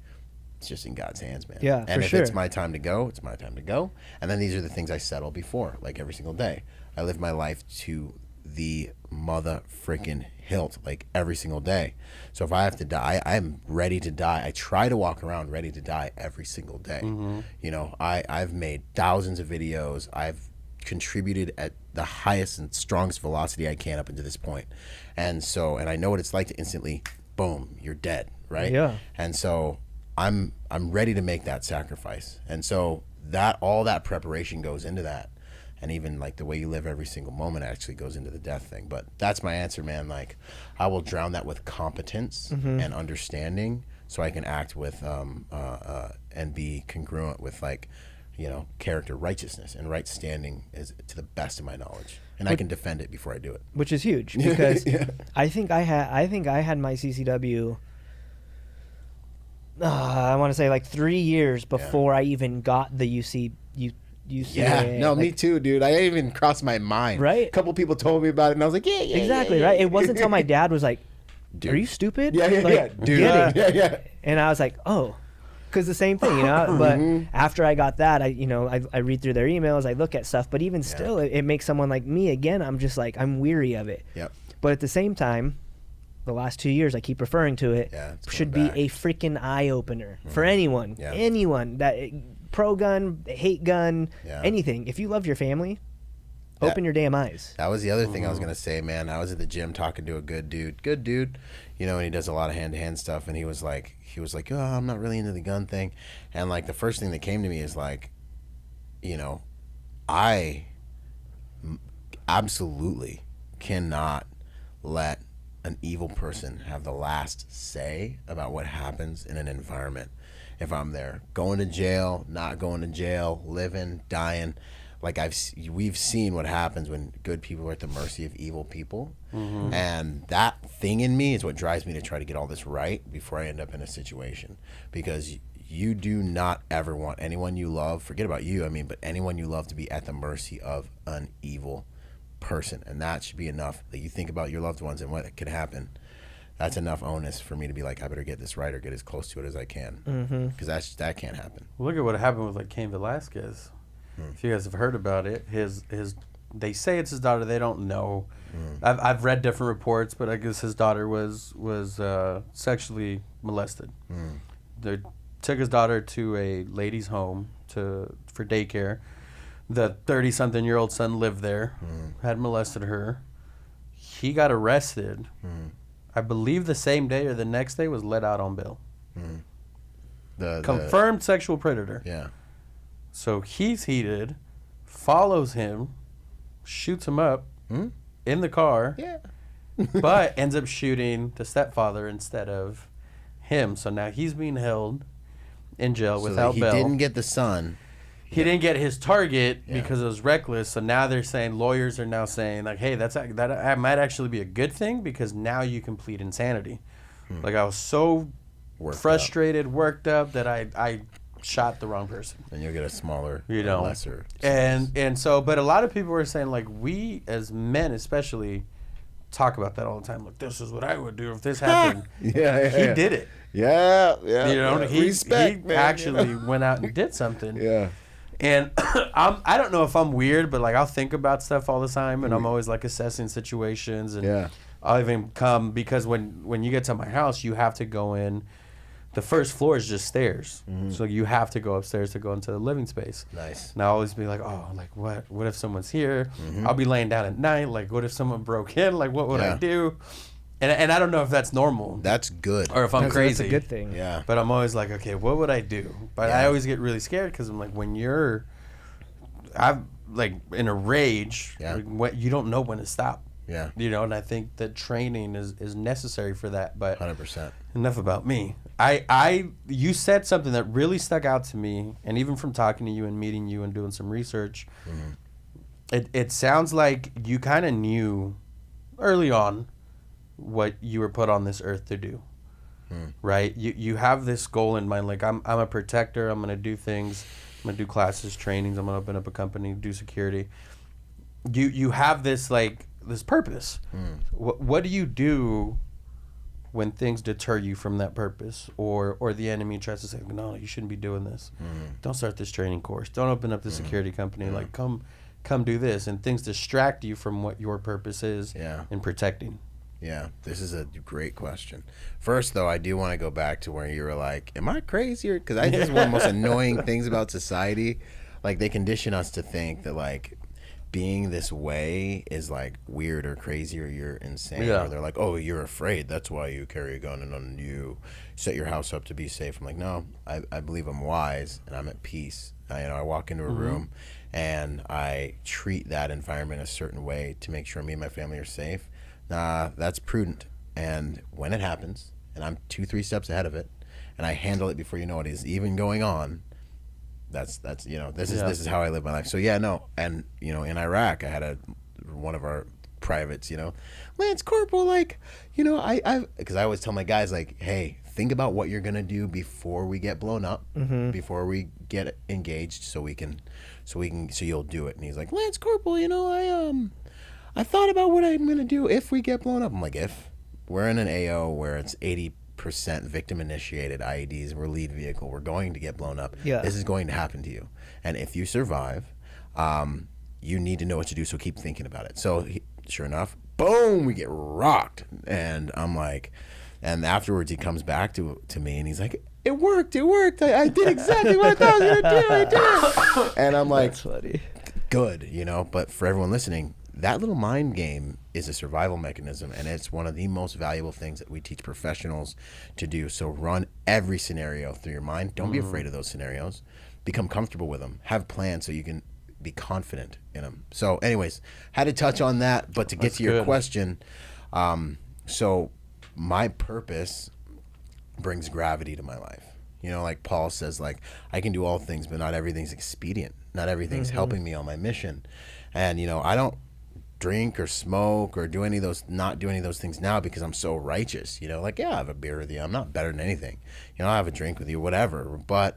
it's just in God's hands, man. Yeah, and for if sure. it's my time to go, it's my time to go. And then these are the things I settle before, like every single day. I live my life to the mother freaking hilt, like every single day. So if I have to die, I'm ready to die. I try to walk around ready to die every single day. I've made thousands of videos. I've contributed at the highest and strongest velocity I can up until this point. And I know what it's like to instantly, boom, you're dead, right? Yeah. And so I'm ready to make that sacrifice. And so all that preparation goes into that. And even like the way you live every single moment actually goes into the death thing. But that's my answer, man. Like, I will drown that with competence and understanding, so I can act with and be congruent with, like, character, righteousness, and right standing is to the best of my knowledge. And I can defend it before I do it. Which is huge, because I think I had my CCW I want to say like 3 years before I even got the you say Yeah, no, like, me too, dude. I didn't even cross my mind. Right? A couple people told me about it, and I was like, yeah, Exactly, yeah, right? It wasn't until my dad was like, Dude. "Are you stupid? Yeah, like, dude. Get it." Yeah. And I was like, "Oh." Because the same thing, But after I got that, I read through their emails, I look at stuff, but even still, it makes someone like me again. I'm just like, I'm weary of it. Yep. But at the same time, the last 2 years, I keep referring to it, should be a freaking eye opener for anyone, that pro gun, hate gun, anything. If you love your family, open your damn eyes. That was the other thing I was gonna say, man. I was at the gym talking to a good dude, and he does a lot of hand-to-hand stuff, and he was like, oh, I'm not really into the gun thing, and like the first thing that came to me is like, I absolutely cannot let an evil person have the last say about what happens in an environment. If I'm there, going to jail, not going to jail, living, dying. Like we've seen what happens when good people are at the mercy of evil people, and that thing in me is what drives me to try to get all this right before I end up in a situation. Because you do not ever want anyone you love, forget about you, but anyone you love to be at the mercy of an evil person, and that should be enough that you think about your loved ones and what could happen. That's enough onus for me to be like, I better get this right or get as close to it as I can, because that can't happen. Look at what happened with like Cain Velasquez. If you guys have heard about it, his they say it's his daughter. They don't know. I've read different reports, but I guess his daughter was sexually molested. They took his daughter to a lady's home for daycare. The 30-something-year-old son lived there, had molested her. He got arrested. I believe the same day or the next day was let out on bail. Confirmed sexual predator. Yeah. So he's heated, follows him, shoots him up in the car, but ends up shooting the stepfather instead of him. So now he's being held in jail without bail. He didn't get the son. He didn't get his target because it was reckless. So now they're saying, lawyers are now saying, like, hey, that might actually be a good thing because now you can plead insanity. Like, I was so frustrated, worked up that I shot the wrong person. And you'll get a smaller, lesser. And so, but a lot of people were saying, like, we as men especially talk about that all the time. Like, this is what I would do if this happened. He did it. Yeah. He actually went out and did something. Yeah. And I don't know if I'm weird, but like I'll think about stuff all the time, and I'm always like assessing situations, and I'll even come because when you get to my house, you have to go in. The first floor is just stairs, so you have to go upstairs to go into the living space. Nice. And I always be like, oh, like what if someone's here? I'll be laying down at night. Like, what if someone broke in? Like, what would I do? And I don't know if that's normal. That's good. Or if I'm crazy. That's a good thing. Yeah. But I'm always like, okay, what would I do? But I always get really scared because I'm like, I'm like in a rage, you don't know when to stop. Yeah. And I think that training is necessary for that. But 100%. Enough about me. You said something that really stuck out to me, and even from talking to you and meeting you and doing some research, it sounds like you kind of knew early on what you were put on this earth to do, right? You have this goal in mind, like I'm a protector. I'm gonna do things. I'm gonna do classes, trainings. I'm gonna open up a company, do security. You have this this purpose. What do you do when things deter you from that purpose, or the enemy tries to say, no, you shouldn't be doing this. Don't start this training course. Don't open up the security company. Like come do this, and things distract you from what your purpose is in protecting. Yeah, this is a great question. First, though, I do want to go back to where you were like, am I crazy? Because I think this is one of the most annoying things about society. Like, they condition us to think that, like, being this way is, like, weird or crazy or you're insane. Or they're like, oh, you're afraid. That's why you carry a gun and you set your house up to be safe. I'm like, no, I believe I'm wise and I'm at peace. I walk into a room and I treat that environment a certain way to make sure me and my family are safe. That's prudent. And when it happens, and I'm 2-3 steps ahead of it, and I handle it before it is even going on, that's this is how I live my life. So and in Iraq, I had one of our privates, Lance Corporal, I because I always tell my guys, like, hey, think about what you're gonna do before we get blown up, before we get engaged, so you'll do it. And he's like, Lance Corporal, you know, I thought about what I'm gonna do if we get blown up. I'm like, if we're in an AO where it's 80% victim initiated IEDs, we're lead vehicle, we're going to get blown up. Yeah. This is going to happen to you, and if you survive, you need to know what to do. So keep thinking about it. So sure enough, boom, we get rocked, and I'm like. And afterwards, he comes back to me, and he's like, it worked. I did exactly what I thought I was going to do. I did it. And I'm like, that's funny. Good, you know. But for everyone listening, that little mind game is a survival mechanism, and it's one of the most valuable things that we teach professionals to do. So run every scenario through your mind. Don't be afraid of those scenarios. Become comfortable with them. Have plans so you can be confident in them. So anyways, had to touch on that. But to get to your question, so my purpose brings gravity to my life. You know, like Paul says, like, I can do all things, but not everything's expedient. Not everything's helping me on my mission. And, you know, I don't drink or smoke or do any of those things now because I'm so righteous. You know, like, yeah, I have a beer with you. I'm not better than anything. You know, I have a drink with you, whatever. But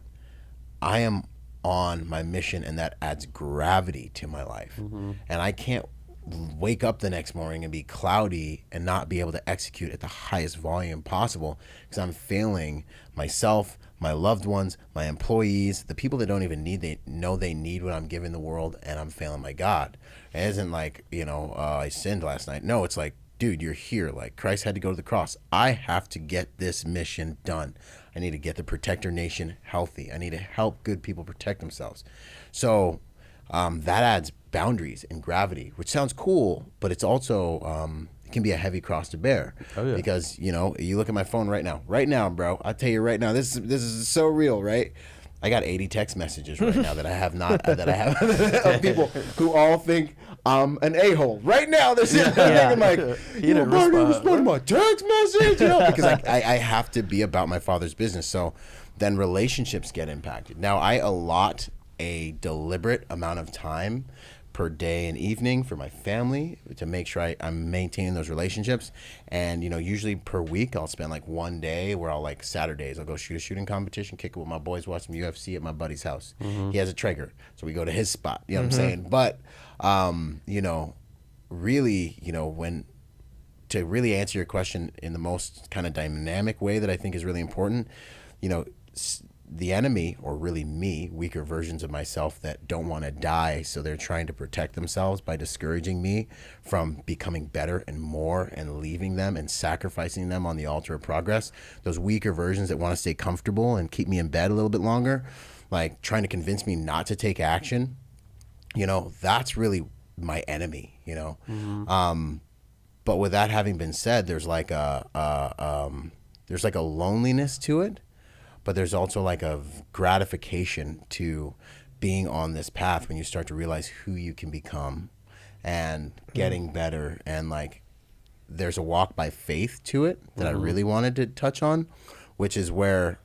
I am on my mission, and that adds gravity to my life. And I can't wake up the next morning and be cloudy and not be able to execute at the highest volume possible because I'm failing myself, my loved ones, my employees, the people that don't even they know they need what I'm giving the world, and I'm failing my God. It isn't like, you know, I sinned last night. No, it's like, dude, you're here. Like, Christ had to go to the cross. I have to get this mission done. I need to get the Protector Nation healthy. I need to help good people protect themselves. So that adds boundaries and gravity, which sounds cool, but it's also it can be a heavy cross to bear. Oh, yeah. Because, you know, you look at my phone right now, bro. I'll tell you right now, this is so real, right? I got 80 text messages right now that I have of people who all think I'm an a-hole. Right now, they're sitting there thinking like, you didn't respond to my text message, you know, because I have to be about my Father's business. So then relationships get impacted. Now I allot a deliberate amount of time per day and evening for my family to make sure I'm maintaining those relationships. And, you know, usually per week I'll spend like one day where Saturdays I'll go shoot a shooting competition, kick it with my boys, watch some UFC at my buddy's house. He has a Traeger, so we go to his spot. You know what I'm saying? But, you know, really, you know, to really answer your question in the most kind of dynamic way that I think is really important, you know, the enemy, or really me, weaker versions of myself that don't want to die, so they're trying to protect themselves by discouraging me from becoming better and more and leaving them and sacrificing them on the altar of progress. Those weaker versions that want to stay comfortable and keep me in bed a little bit longer, like trying to convince me not to take action, you know, that's really my enemy, you know. But with that having been said, there's like a loneliness to it. But there's also like a gratification to being on this path when you start to realize who you can become and getting better. And like, there's a walk by faith to it that I really wanted to touch on, which is where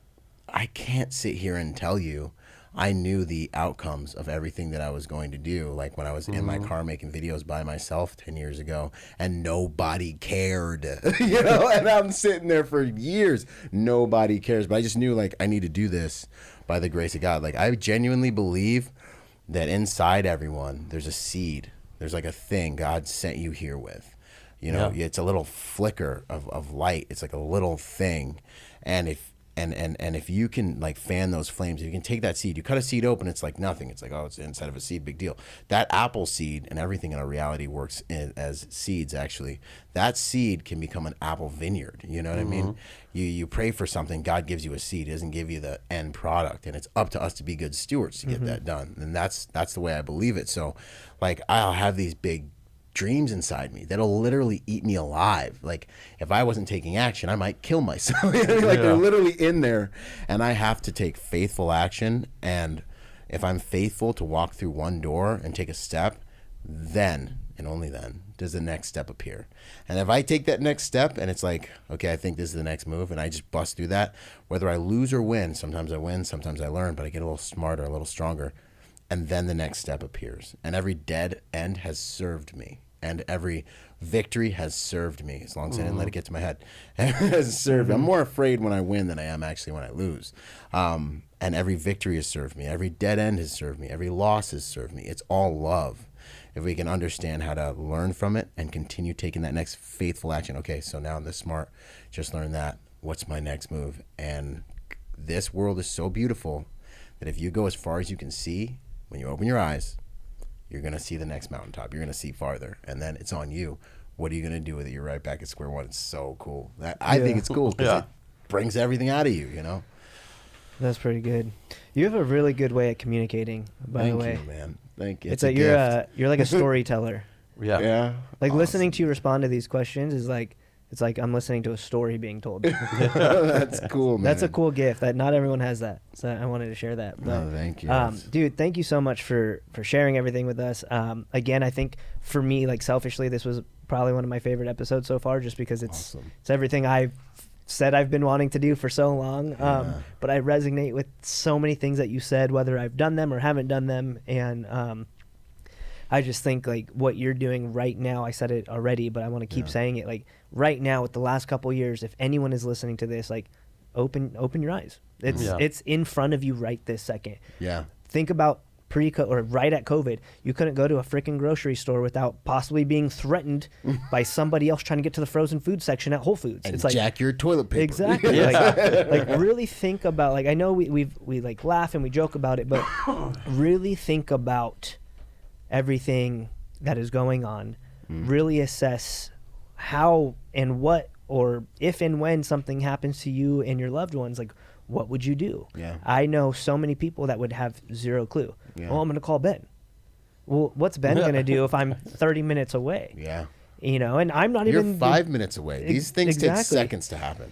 I can't sit here and tell you I knew the outcomes of everything that I was going to do. Like when I was in my car making videos by myself 10 years ago and nobody cared, you know, and I'm sitting there for years, nobody cares. But I just knew like I need to do this by the grace of God. Like I genuinely believe that inside everyone, there's a seed. There's like a thing God sent you here with, you know, it's a little flicker of light. It's like a little thing. And if you can like fan those flames, if you can take that seed, you cut a seed open, it's like nothing. It's like, oh, it's inside of a seed, big deal. That apple seed, and everything in our reality works as seeds actually. That seed can become an apple vineyard. You know what I mean? You pray for something, God gives you a seed. He doesn't give you the end product, and it's up to us to be good stewards to get that done. And that's the way I believe it. So like I'll have these big dreams inside me that'll literally eat me alive. Like if I wasn't taking action, I might kill myself. They're literally in there, and I have to take faithful action. And if I'm faithful to walk through one door and take a step, then and only then does the next step appear. And if I take that next step and it's like, okay, I think this is the next move, and I just bust through that, whether I lose or win, sometimes I win, sometimes I learn, but I get a little smarter, a little stronger. And then the next step appears, and every dead end has served me. and every victory has served me, as long as I didn't let it get to my head. Has served. I'm more afraid when I win than I am actually when I lose. And every victory has served me. Every dead end has served me. Every loss has served me. It's all love. If we can understand how to learn from it and continue taking that next faithful action. Okay, so now I'm this smart. Just learned that. What's my next move? And this world is so beautiful that if you go as far as you can see, when you open your eyes, you're going to see the next mountaintop. You're going to see farther. And then it's on you. What are you going to do with it? You're right back at square one. It's so cool. I think it's cool because it brings everything out of you, you know? That's pretty good. You have a really good way at communicating, by the way. Thank you, man. Thank you. It's like you're like a storyteller. Yeah. Like listening to you respond to these questions is like, it's like I'm listening to a story being told. That's cool, man. That's a cool gift. That not everyone has that. So I wanted to share that. But, thank you. Dude, thank you so much for sharing everything with us. Again, I think for me, like selfishly, this was probably one of my favorite episodes so far, just because it's everything I've said I've been wanting to do for so long. But I resonate with so many things that you said, whether I've done them or haven't done them. And I just think like what you're doing right now, I said it already, but I want to keep saying it. Like right now, with the last couple of years, if anyone is listening to this, like open your eyes. It's in front of you right this second. Yeah. Think about or right at COVID, you couldn't go to a freaking grocery store without possibly being threatened by somebody else trying to get to the frozen food section at Whole Foods. And it's like jack your toilet paper. Exactly. like really think about, like, I know we like laugh and we joke about it, but really think about everything that is going on. Really assess how and what, or if and when something happens to you and your loved ones, like what would you do? Yeah. I know so many people that would have zero clue. Yeah. Oh, I'm going to call Ben. Well, what's Ben going to do if I'm 30 minutes away? Yeah. You know, and I'm not You're even 5 minutes away. These things take seconds to happen.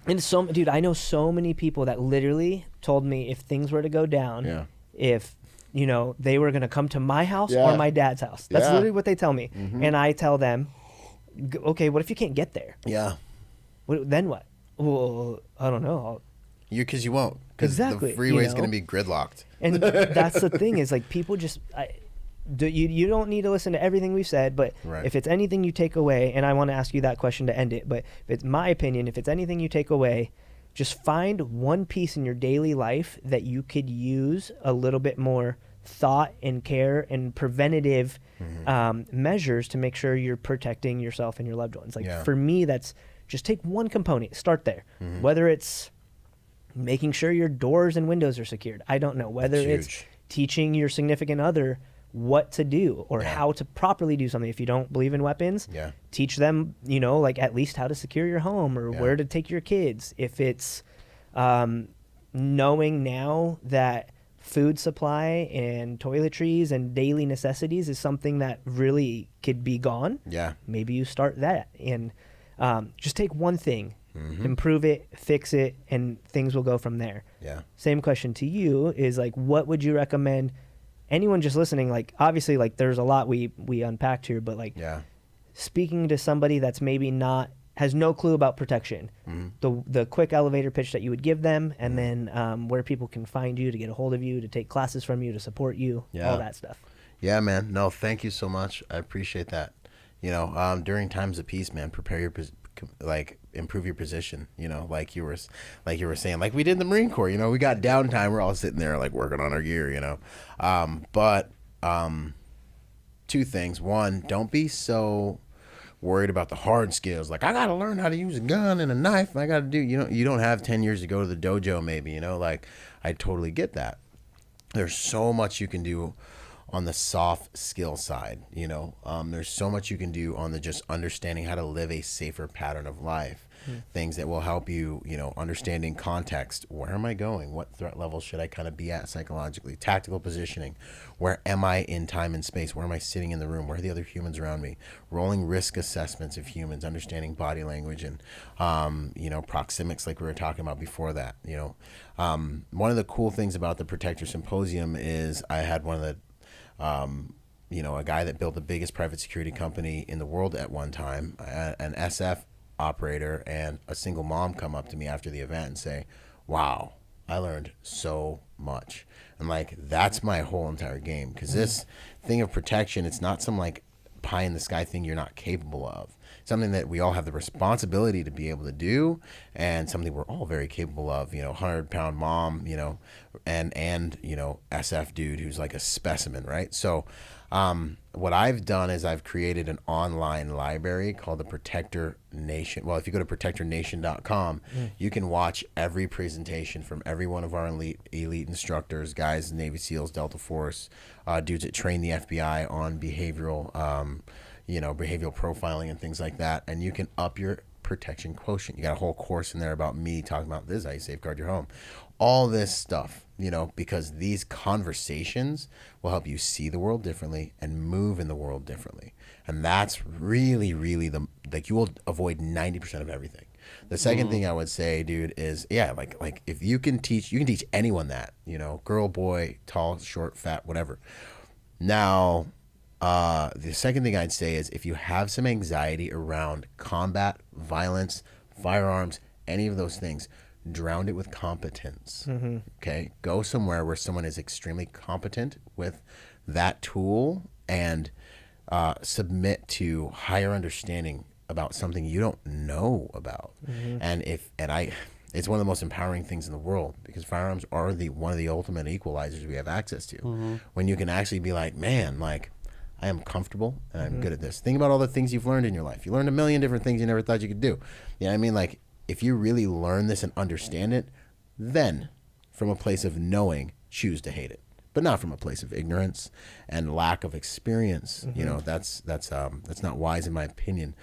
And so, dude, I know so many people that literally told me if things were to go down, if, you know, they were going to come to my house or my dad's house. That's literally what they tell me. And I tell them, okay, what if you can't get there? Yeah. Then what? Well, I don't know. Because you won't. Because Exactly, the freeway's you know? going to be gridlocked. And that's the thing is, like, people just you don't need to listen to everything we've said, but if it's anything you take away, and I want to ask you that question to end it, but if it's my opinion, if it's anything you take away, just find one piece in your daily life that you could use a little bit more thought and care and preventative measures to make sure you're protecting yourself and your loved ones. Like for me, that's just take one component, start there. Whether it's making sure your doors and windows are secured, I don't know. Whether it's teaching your significant other what to do or how to properly do something. If you don't believe in weapons, teach them, you know, like at least how to secure your home or where to take your kids. If it's knowing now that food supply and toiletries and daily necessities is something that really could be gone, maybe you start that. And just take one thing, improve it, fix it, and things will go from there. Same question to you is, like, what would you recommend anyone just listening? Like, obviously, like, there's a lot we unpacked here, but like speaking to somebody that's maybe has no clue about protection, the quick elevator pitch that you would give them, and then where people can find you to get a hold of you, to take classes from you, to support you, all that stuff. Yeah, man. No, thank you so much. I appreciate that. You know, during times of peace, man, prepare your improve your position. You know, like you were saying, like we did in the Marine Corps. You know, we got downtime. We're all sitting there like working on our gear. You know, but two things. One, don't be so worried about the hard skills. Like, I got to learn how to use a gun and a knife. I got to do. You don't have 10 years to go to the dojo. Maybe, you know, like I totally get that. There's so much you can do on the soft skill side, you know. There's so much you can do on the just understanding how to live a safer pattern of life. Things that will help you, you know, understanding context. Where am I going? What threat level should I kind of be at psychologically? Tactical positioning. Where am I in time and space? Where am I sitting in the room? Where are the other humans around me? Rolling risk assessments of humans, understanding body language and, you know, proxemics like we were talking about before that, you know. One of the cool things about the Protector Symposium is I had one of the you know, a guy that built the biggest private security company in the world at one time, an SF operator, and a single mom come up to me after the event and say, wow, I learned so much. And like, that's my whole entire game. Because this thing of protection, it's not some like pie in the sky thing you're not capable of. Something that we all have the responsibility to be able to do, and something we're all very capable of. 100-pound mom, and SF dude who's like a specimen, right? So what I've done is I've created an online library called the Protector Nation. Well, if you go to protectornation.com, you can watch every presentation from every one of our elite instructors, guys, Navy SEALs, Delta Force, dudes that train the FBI on behavioral profiling and things like that. And you can up your protection quotient. You got a whole course in there about me talking about this, how you safeguard your home. All this stuff, because these conversations will help you see the world differently and move in the world differently. And that's really, really you will avoid 90% of everything. The second thing I would say, dude, is, like if you can teach anyone that, girl, boy, tall, short, fat, whatever. Now, the second thing I'd say is if you have some anxiety around combat, violence, firearms, any of those things, drown it with competence. Okay, go somewhere where someone is extremely competent with that tool and submit to higher understanding about something you don't know about. It's one of the most empowering things in the world, because firearms are one of the ultimate equalizers we have access to. When you can actually be like, man, like, I am comfortable and I'm good at this. Think about all the things you've learned in your life. You learned a million different things you never thought you could do. You know what I mean? Like, if you really learn this and understand it, then from a place of knowing, choose to hate it, but not from a place of ignorance and lack of experience. That's not wise in my opinion.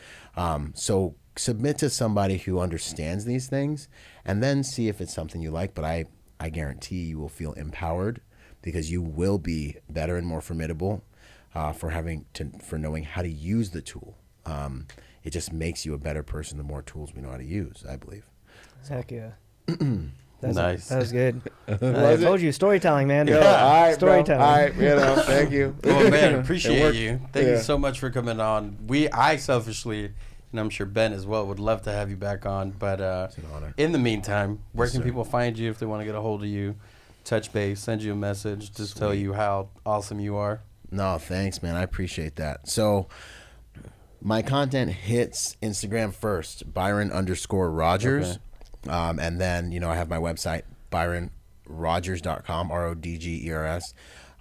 So submit to somebody who understands these things, and then see if it's something you like. But I guarantee you will feel empowered, because you will be better and more formidable for knowing how to use the tool. It just makes you a better person the more tools we know how to use, I believe. Heck yeah. Nice. That was good. I told you, storytelling, man. Yeah, all right, storytelling. All right, thank you. Well, man, appreciate you. Thank you so much for coming on. I selfishly, and I'm sure Ben as well, would love to have you back on. But it's an honor. In the meantime, where can people find you if they want to get a hold of you, touch base, send you a message, just tell you how awesome you are? No, thanks, man. I appreciate that. So my content hits Instagram first, Byron_Rogers. Okay. And then, I have my website, ByronRogers.com, RODGERS,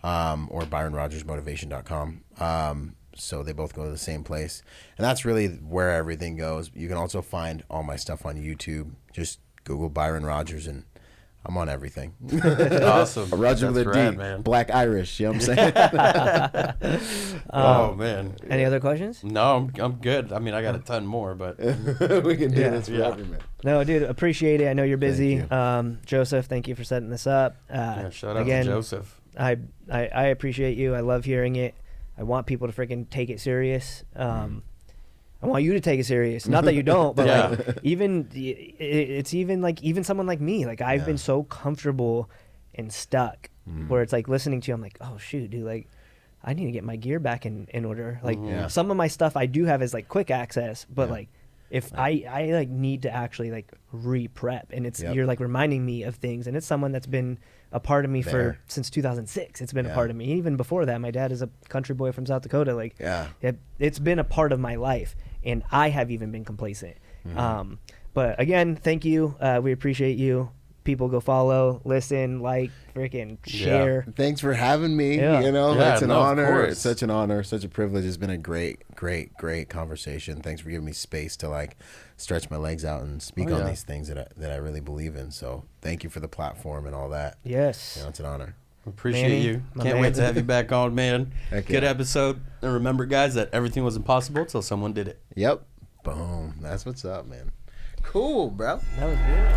or ByronRogersMotivation.com. So they both go to the same place. And that's really where everything goes. You can also find all my stuff on YouTube. Just Google Byron Rogers, and I'm on everything. Awesome. Roger with a D, man. Black Irish, you know what I'm saying? Oh, man. Any other questions? No, I'm good. I mean, I got a ton more, but we can do this forever, man. No, dude, appreciate it. I know you're busy. You. Joseph, thank you for setting this up. Shout out to Joseph. I appreciate you. I love hearing it. I want people to freaking take it serious. I want you to take it serious. Not that you don't, but like even someone like me, like I've been so comfortable and stuck where it's like listening to you, I'm like, oh shoot, dude, like I need to get my gear back in order. Like some of my stuff I do have is like quick access, but like if I like need to actually like re-prep, and it's you're like reminding me of things, and it's someone that's been a part of me since 2006. It's been a part of me. Even before that, my dad is a country boy from South Dakota. Like it's been a part of my life, and I have even been complacent. But again, thank you. We appreciate you. People go follow, listen, like, freaking share. Yeah. Thanks for having me. It's an honor. It's such an honor, such a privilege. It's been a great conversation. Thanks for giving me space to like stretch my legs out and speak on these things that I really believe in. So thank you for the platform and all that. Yes. It's an honor. Appreciate you. Can't wait to have you back on, man. Good episode. And remember, guys, that everything was impossible until someone did it. Yep. Boom. That's what's up, man. Cool, bro. That was good.